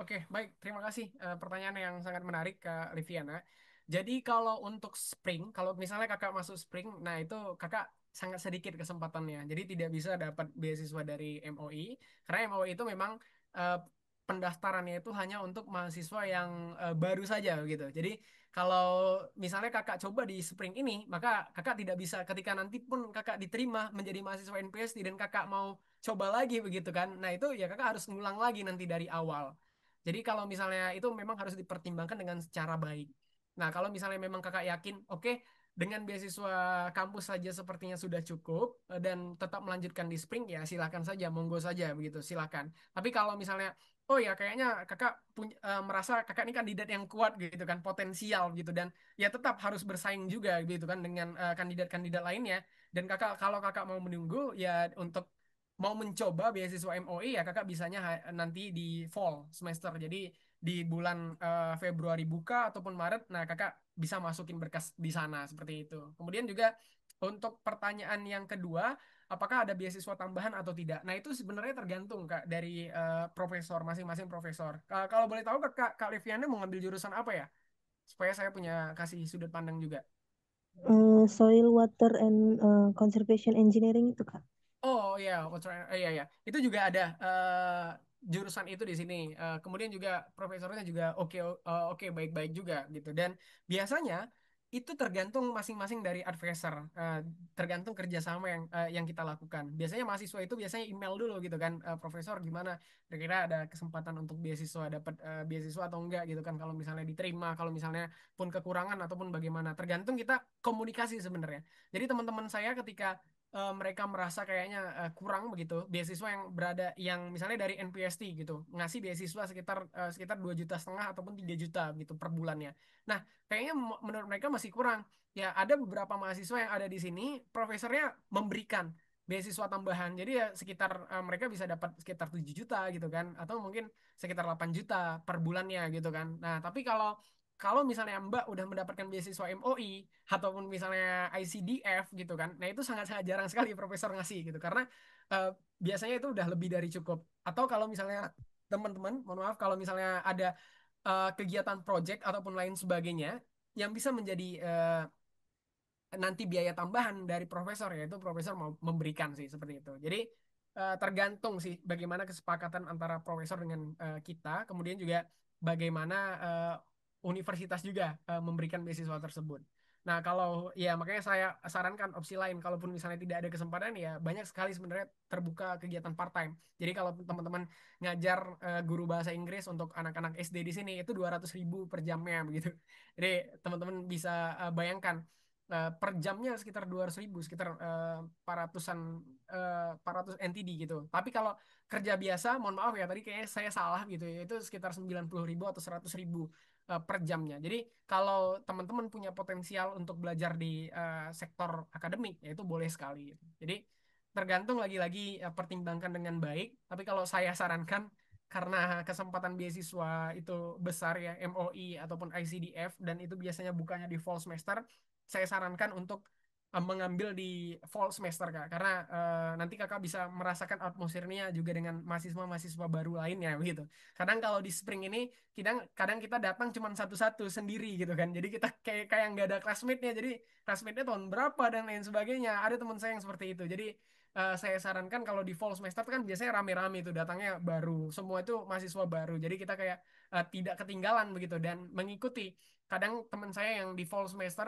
Oke, baik. Terima kasih. Pertanyaan yang sangat menarik, Kak Liviana. Jadi kalau untuk spring, kalau misalnya kakak masuk spring, nah itu kakak sangat sedikit kesempatannya. Jadi tidak bisa dapat beasiswa dari MOI, karena MOI itu memang eh, pendaftarannya itu hanya untuk mahasiswa yang baru saja gitu. Jadi kalau misalnya kakak coba di spring ini, maka kakak tidak bisa ketika nanti pun kakak diterima menjadi mahasiswa NPST dan kakak mau coba lagi begitu kan. Nah itu ya kakak harus ngulang lagi nanti dari awal. Jadi kalau misalnya itu memang harus dipertimbangkan dengan secara baik. Nah, kalau misalnya memang kakak yakin, oke, dengan beasiswa kampus saja sepertinya sudah cukup dan tetap melanjutkan di Spring, ya silakan saja, monggo saja begitu, silakan. Tapi kalau misalnya, oh ya kayaknya kakak merasa kakak ini kandidat yang kuat gitu kan, potensial gitu dan ya tetap harus bersaing juga gitu kan dengan kandidat-kandidat lainnya. Dan kakak kalau kakak mau menunggu ya untuk mau mencoba beasiswa MOE ya kakak bisanya nanti di fall semester. Jadi di bulan Februari buka ataupun Maret, nah kakak bisa masukin berkas di sana seperti itu. Kemudian juga untuk pertanyaan yang kedua, apakah ada beasiswa tambahan atau tidak? Nah itu sebenarnya tergantung kak dari profesor masing-masing profesor. Kalau boleh tahu kak Liviana mau ngambil jurusan apa ya? Supaya saya punya kasih sudut pandang juga. Soil, Water, and Conservation Engineering itu, Kak. Oh iya, iya ya. Itu juga ada jurusan itu di sini. Kemudian juga profesornya juga oke baik-baik juga gitu. Dan biasanya itu tergantung masing-masing dari advisor, tergantung kerjasama yang kita lakukan. Biasanya mahasiswa itu biasanya email dulu gitu kan, profesor gimana? Kira-kira ada kesempatan untuk beasiswa dapat beasiswa atau enggak gitu kan? Kalau misalnya diterima, kalau misalnya pun kekurangan ataupun bagaimana, tergantung kita komunikasi sebenarnya. Jadi teman-teman saya ketika mereka merasa kayaknya kurang begitu beasiswa yang berada yang misalnya dari NPST gitu ngasih beasiswa sekitar 2,5 juta ataupun 3 juta gitu per bulannya. Nah, kayaknya menurut mereka masih kurang. Ya, ada beberapa mahasiswa yang ada di sini profesornya memberikan beasiswa tambahan. Jadi ya sekitar mereka bisa dapat sekitar 7 juta gitu kan atau mungkin sekitar 8 juta per bulannya gitu kan. Nah, tapi kalau kalau misalnya Mbak udah mendapatkan beasiswa MOI ataupun misalnya ICDF gitu kan, nah itu sangat-sangat jarang sekali profesor ngasih gitu karena biasanya itu udah lebih dari cukup. Atau kalau misalnya teman-teman, mohon maaf kalau misalnya ada kegiatan project ataupun lain sebagainya yang bisa menjadi nanti biaya tambahan dari profesor yaitu profesor mau memberikan sih seperti itu. Jadi tergantung sih bagaimana kesepakatan antara profesor dengan kita, kemudian juga bagaimana universitas juga memberikan beasiswa tersebut. Nah, kalau ya makanya saya sarankan opsi lain kalaupun misalnya tidak ada kesempatan ya banyak sekali sebenarnya terbuka kegiatan part time. Jadi kalau teman-teman ngajar guru bahasa Inggris untuk anak-anak SD di sini itu 200.000 per jamnya begitu. Jadi teman-teman bisa bayangkan per jamnya sekitar 200.000 sekitar 400 NTD gitu. Tapi kalau kerja biasa mohon maaf ya tadi kayaknya saya salah gitu ya itu sekitar 90.000 atau 100.000 per jamnya. Jadi kalau teman-teman punya potensial untuk belajar di sektor akademik ya itu boleh sekali gitu. Jadi tergantung lagi-lagi pertimbangkan dengan baik. Tapi kalau saya sarankan karena kesempatan beasiswa itu besar ya MOI ataupun ICDF dan itu biasanya bukannya di fall semester, saya sarankan untuk mengambil di fall semester kak karena nanti kakak bisa merasakan atmosfernya juga dengan mahasiswa-mahasiswa baru lainnya begitu. Kadang kalau di spring ini kadang kadang kita datang cuma satu-satu sendiri gitu kan jadi kita kayak nggak ada classmate-nya jadi classmate-nya tahun berapa dan lain sebagainya ada teman saya yang seperti itu jadi saya sarankan kalau di fall semester kan biasanya rame-rame itu datangnya baru semua itu mahasiswa baru jadi kita kayak tidak ketinggalan begitu dan mengikuti kadang teman saya yang di fall semester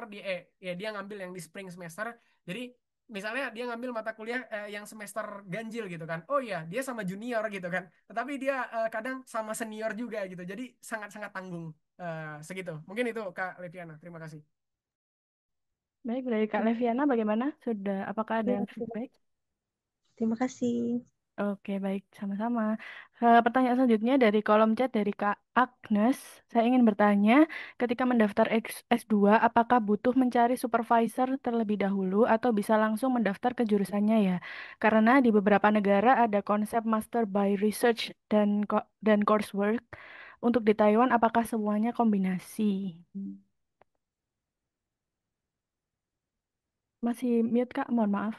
ya dia ngambil yang di spring semester jadi misalnya dia ngambil mata kuliah yang semester ganjil gitu kan oh iya dia sama junior gitu kan tetapi dia kadang sama senior juga gitu jadi sangat-sangat tanggung segitu mungkin itu Kak Leviana terima kasih. Baik, dari Kak Leviana bagaimana? Apakah ada feedback? Terima kasih. Oke, baik, sama-sama. Pertanyaan selanjutnya dari kolom chat dari Kak Agnes. Saya ingin bertanya, ketika mendaftar S2, apakah butuh mencari supervisor terlebih dahulu atau bisa langsung mendaftar ke jurusannya ya? Karena di beberapa negara ada konsep Master by Research dan coursework. Untuk di Taiwan, apakah semuanya kombinasi? Hmm. Baik, dari Kak Leviana, bagaimana? Sudah, apakah ada feedback? Oke, baik, sama-sama. Pertanyaan selanjutnya dari kolom chat dari Kak Agnes. Saya ingin bertanya, ketika mendaftar S2, apakah butuh mencari supervisor terlebih dahulu atau bisa langsung mendaftar ke jurusannya ya? Karena di beberapa negara ada konsep Master by Research dan Masih mute, Kak. Mohon maaf.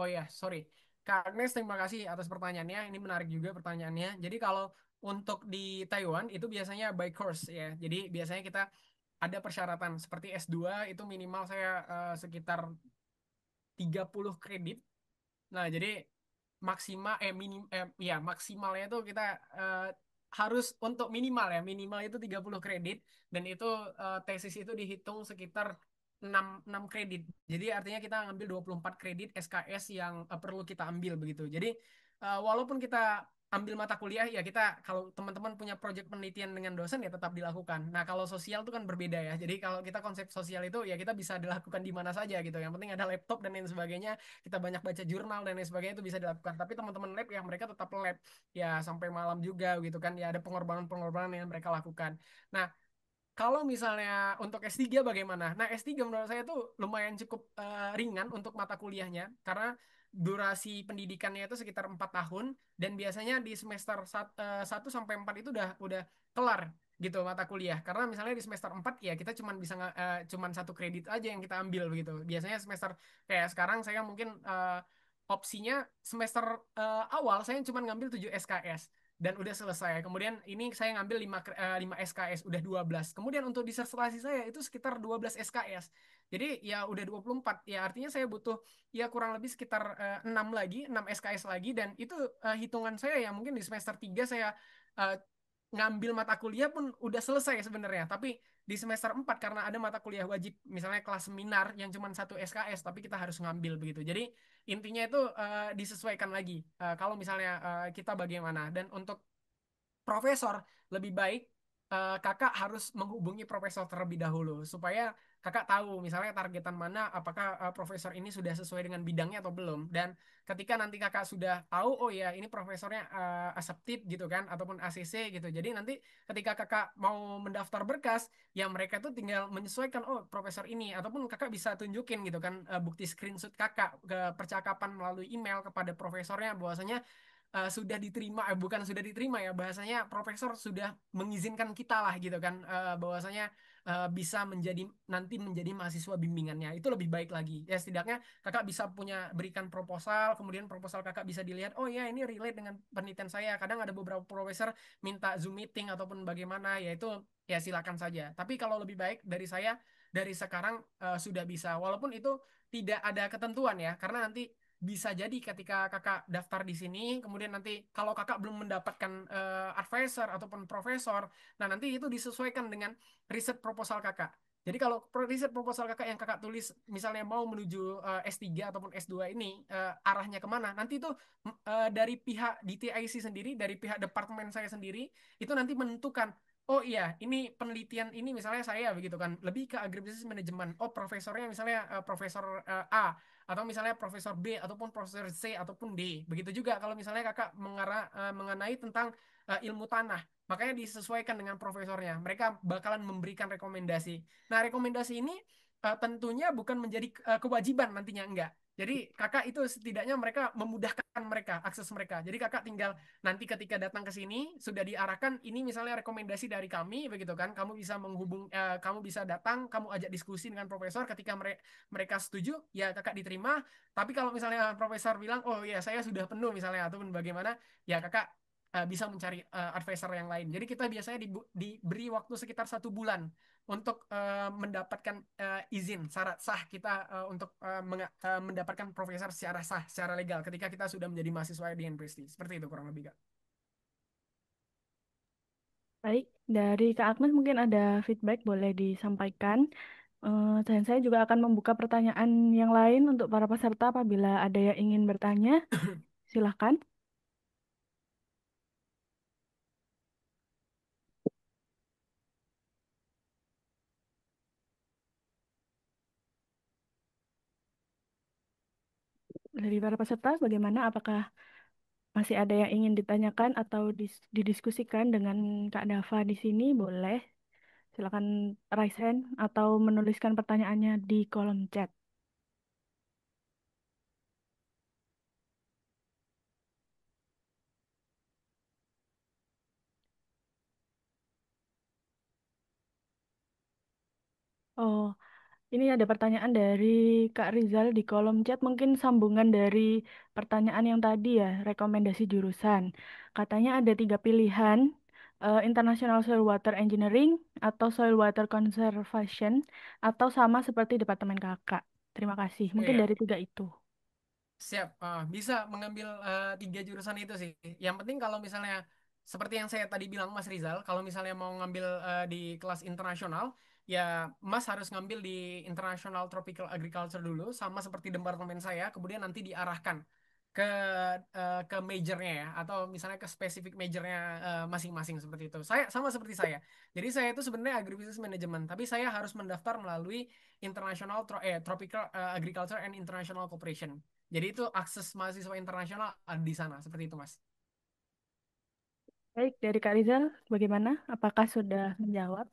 Oh ya, sorry. Kak Agnes, terima kasih atas pertanyaannya. Ini menarik juga pertanyaannya. Jadi kalau untuk di Taiwan itu biasanya by course ya. Jadi biasanya kita ada persyaratan seperti S2 itu minimal saya sekitar 30 kredit. Nah, jadi ya maksimalnya itu kita eh, harus untuk minimal ya, minimal itu 30 kredit dan itu tesis itu dihitung sekitar 6 kredit. Jadi artinya kita ngambil 24 kredit SKS yang perlu kita ambil begitu. Jadi walaupun kita ambil mata kuliah ya kita kalau teman-teman punya proyek penelitian dengan dosen ya tetap dilakukan. Nah, kalau sosial itu kan berbeda ya. Jadi kalau kita konsep sosial itu ya kita bisa dilakukan di mana saja gitu. Yang penting ada laptop dan lain sebagainya, kita banyak baca jurnal dan lain sebagainya itu bisa dilakukan. Tapi teman-teman lab ya mereka tetap lab ya sampai malam juga gitu kan. Ya ada pengorbanan-pengorbanan yang mereka lakukan. Nah, kalau misalnya untuk S3 bagaimana? Nah, S3 menurut saya tuh lumayan cukup ringan untuk mata kuliahnya karena durasi pendidikannya itu sekitar 4 tahun dan biasanya di semester 1 sampai 4 itu udah kelar gitu mata kuliah. Karena misalnya di semester 4 ya kita cuman satu kredit aja yang kita ambil begitu. Biasanya semester kayak sekarang saya mungkin opsinya semester awal saya cuma ngambil 7 SKS dan udah selesai. Kemudian ini saya ngambil 5 SKS, udah 12. Kemudian untuk disertasi saya itu sekitar 12 SKS. Jadi ya udah 24. Ya artinya saya butuh ya kurang lebih sekitar 6 lagi, 6 SKS lagi dan itu hitungan saya ya mungkin di semester 3 saya eh, ngambil mata kuliah pun udah selesai sebenarnya. Tapi di semester 4 karena ada mata kuliah wajib, misalnya kelas seminar yang cuma satu SKS, tapi kita harus ngambil begitu. Jadi intinya itu disesuaikan lagi. Kalau misalnya kita bagaimana. Dan untuk profesor lebih baik kakak harus menghubungi profesor terlebih dahulu supaya kakak tahu misalnya targetan mana apakah profesor ini sudah sesuai dengan bidangnya atau belum dan ketika nanti kakak sudah tahu oh ya ini profesornya aseptif gitu kan ataupun ACC gitu jadi nanti ketika kakak mau mendaftar berkas ya mereka tuh tinggal menyesuaikan oh profesor ini ataupun kakak bisa tunjukin gitu kan bukti screenshot kakak ke percakapan melalui email kepada profesornya bahwasanya sudah diterima bukan sudah diterima ya bahasanya profesor sudah mengizinkan kita lah gitu kan bahwasanya bisa menjadi mahasiswa bimbingannya itu lebih baik lagi ya setidaknya kakak bisa punya berikan proposal kemudian proposal kakak bisa dilihat oh ya ini relate dengan penelitian saya kadang ada beberapa profesor minta zoom meeting ataupun bagaimana ya itu ya silakan saja tapi kalau lebih baik dari saya dari sekarang sudah bisa walaupun itu tidak ada ketentuan ya karena nanti bisa jadi ketika kakak daftar di sini, kemudian nanti kalau kakak belum mendapatkan advisor ataupun profesor, nah nanti itu disesuaikan dengan riset proposal kakak. Jadi kalau riset proposal kakak yang kakak tulis misalnya mau menuju S3 ataupun S2 ini arahnya kemana, nanti itu dari pihak DTIC sendiri, dari pihak departemen saya sendiri, itu nanti menentukan oh iya, ini penelitian ini misalnya saya begitu kan, lebih ke agribisnis manajemen. Oh, profesornya misalnya profesor A atau misalnya profesor B ataupun profesor C ataupun D. Begitu juga kalau misalnya kakak mengenai tentang ilmu tanah, makanya disesuaikan dengan profesornya. Mereka bakalan memberikan rekomendasi. Nah, rekomendasi ini tentunya bukan menjadi kewajiban nantinya enggak. Jadi kakak itu setidaknya mereka memudahkan mereka akses mereka. Jadi kakak tinggal nanti ketika datang ke sini sudah diarahkan ini misalnya rekomendasi dari kami begitu kan. Kamu bisa datang, kamu ajak diskusi dengan profesor ketika mereka setuju ya kakak diterima tapi kalau misalnya profesor bilang oh ya saya sudah penuh misalnya ataupun bagaimana ya kakak bisa mencari advisor yang lain jadi kita biasanya diberi waktu sekitar 1 bulan untuk mendapatkan izin syarat sah kita untuk mendapatkan profesor secara sah secara legal ketika kita sudah menjadi mahasiswa di university seperti itu kurang lebih kak. Baik, dari Kak Agnes mungkin ada feedback boleh disampaikan. Dan saya juga akan membuka pertanyaan yang lain untuk para peserta apabila ada yang ingin bertanya. Silahkan. Dari para peserta, bagaimana? Apakah masih ada yang ingin ditanyakan atau didiskusikan dengan Kak Dava di sini? Boleh. Silakan raise hand atau menuliskan pertanyaannya di kolom chat. Oh, Ini ada pertanyaan dari Kak Rizal di kolom chat, mungkin sambungan dari pertanyaan yang tadi ya, rekomendasi jurusan. Katanya ada tiga pilihan, International Soil Water Engineering, atau Soil Water Conservation, atau sama seperti departemen kakak. Terima kasih. Oh Mungkin iya, dari tiga itu. siap. Bisa mengambil tiga jurusan itu sih. Yang penting kalau misalnya seperti yang saya tadi bilang Mas Rizal, kalau misalnya mau ngambil di kelas internasional, ya Mas harus ngambil di International Tropical Agriculture dulu, sama seperti departemen saya, kemudian nanti diarahkan ke ke majornya ya, atau misalnya ke spesifik majornya masing-masing seperti itu. Saya sama seperti saya. Jadi saya itu sebenarnya agribusiness management, tapi saya harus mendaftar melalui Tropical Agriculture and International Cooperation. Jadi itu akses mahasiswa internasional ada di sana, seperti itu, Mas. Baik, dari Kak Rizal, bagaimana? Apakah sudah menjawab?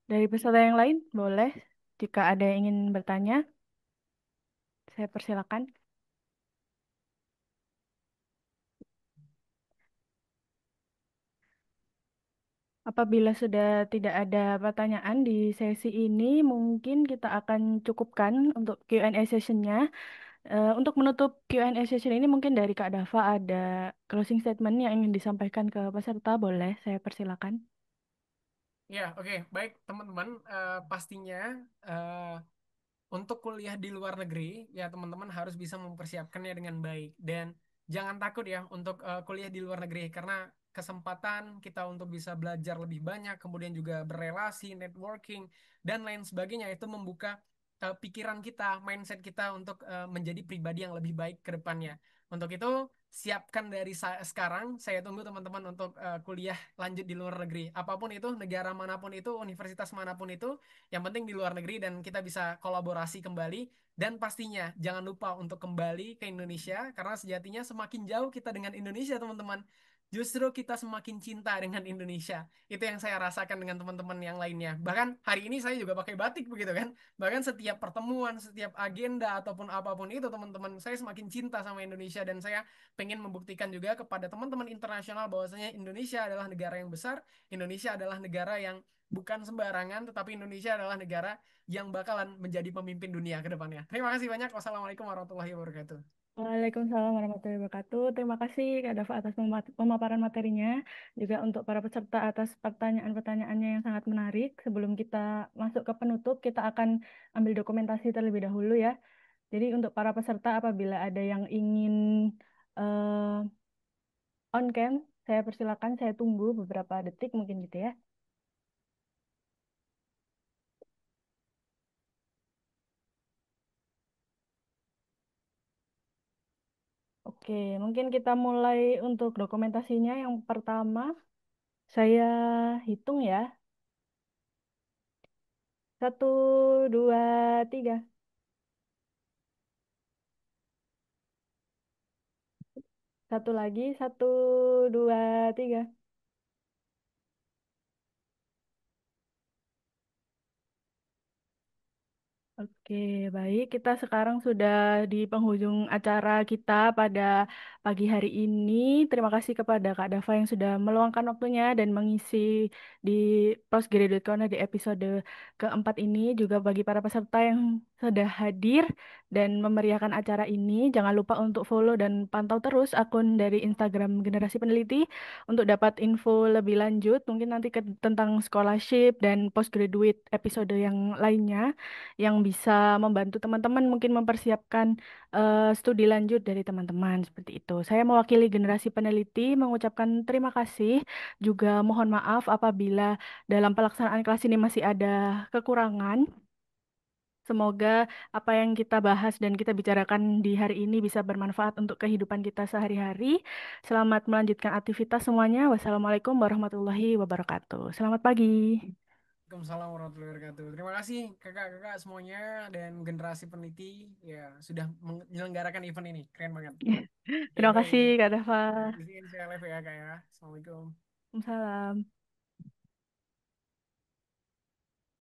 Dari peserta yang lain, boleh. Jika ada yang ingin bertanya, saya persilakan. Apabila sudah tidak ada pertanyaan di sesi ini, mungkin kita akan cukupkan untuk Q&A session-nya. Untuk menutup Q&A session ini, mungkin dari Kak Dava ada closing statement yang ingin disampaikan ke peserta, boleh saya persilakan. Ya, oke, baik teman-teman. Pastinya eh, untuk kuliah di luar negeri, ya teman-teman harus bisa mempersiapkannya dengan baik. Dan jangan takut ya untuk kuliah di luar negeri, karena kesempatan kita untuk bisa belajar lebih banyak, kemudian juga berelasi, networking, dan lain sebagainya itu membuka pikiran kita, mindset kita untuk menjadi pribadi yang lebih baik ke depannya. Untuk itu, siapkan dari sekarang. Saya tunggu teman-teman untuk kuliah lanjut di luar negeri. Apapun itu, negara manapun itu, universitas manapun itu, yang penting di luar negeri dan kita bisa kolaborasi kembali. Dan pastinya jangan lupa untuk kembali ke Indonesia karena sejatinya semakin jauh kita dengan Indonesia, teman-teman, justru kita semakin cinta dengan Indonesia. Itu yang saya rasakan dengan teman-teman yang lainnya. Bahkan hari ini saya juga pakai batik begitu kan. Bahkan setiap pertemuan, setiap agenda ataupun apapun itu, teman-teman, saya semakin cinta sama Indonesia dan saya pengen membuktikan juga kepada teman-teman internasional bahwasanya Indonesia adalah negara yang besar, Indonesia adalah negara yang bukan sembarangan, tetapi Indonesia adalah negara yang bakalan menjadi pemimpin dunia ke depannya. Terima kasih banyak. Wassalamualaikum warahmatullahi wabarakatuh. Waalaikumsalam warahmatullahi wabarakatuh. Terima kasih Kak Dava atas pemaparan materinya, juga untuk para peserta atas pertanyaan-pertanyaannya yang sangat menarik. Sebelum kita masuk ke penutup, kita akan ambil dokumentasi terlebih dahulu ya. Jadi untuk para peserta apabila ada yang ingin eh, on cam, saya persilakan, saya tunggu beberapa detik mungkin gitu ya. Oke, mungkin kita mulai untuk dokumentasinya. Yang pertama, saya hitung ya. Satu, dua, tiga. Satu lagi, satu, dua, tiga. Oke, baik. Kita sekarang sudah di penghujung acara kita pada pagi hari ini. Terima kasih kepada Kak Dava yang sudah meluangkan waktunya dan mengisi di Postgraduate Corner di episode keempat ini. Juga bagi para peserta yang sudah hadir dan memeriahkan acara ini. Jangan lupa untuk follow dan pantau terus akun dari Instagram Generasi Peneliti untuk dapat info lebih lanjut. Mungkin nanti tentang scholarship dan postgraduate episode yang lainnya yang bisa membantu teman-teman mungkin mempersiapkan studi lanjut dari teman-teman seperti itu. Saya mewakili generasi peneliti mengucapkan terima kasih, juga mohon maaf apabila dalam pelaksanaan kelas ini masih ada kekurangan. Semoga apa yang kita bahas dan kita bicarakan di hari ini bisa bermanfaat untuk kehidupan kita sehari-hari. Selamat melanjutkan aktivitas semuanya. Wassalamualaikum warahmatullahi wabarakatuh. Selamat pagi. Waalaikumsalam warahmatullahi wabarakatuh. Terima kasih kakak-kakak semuanya dan generasi peneliti ya sudah menyelenggarakan event ini. Keren banget. Oke, Terima kasih, baik. Kak Dava. Di sini saya live ya kak ya. Assalamualaikum. Waalaikumsalam.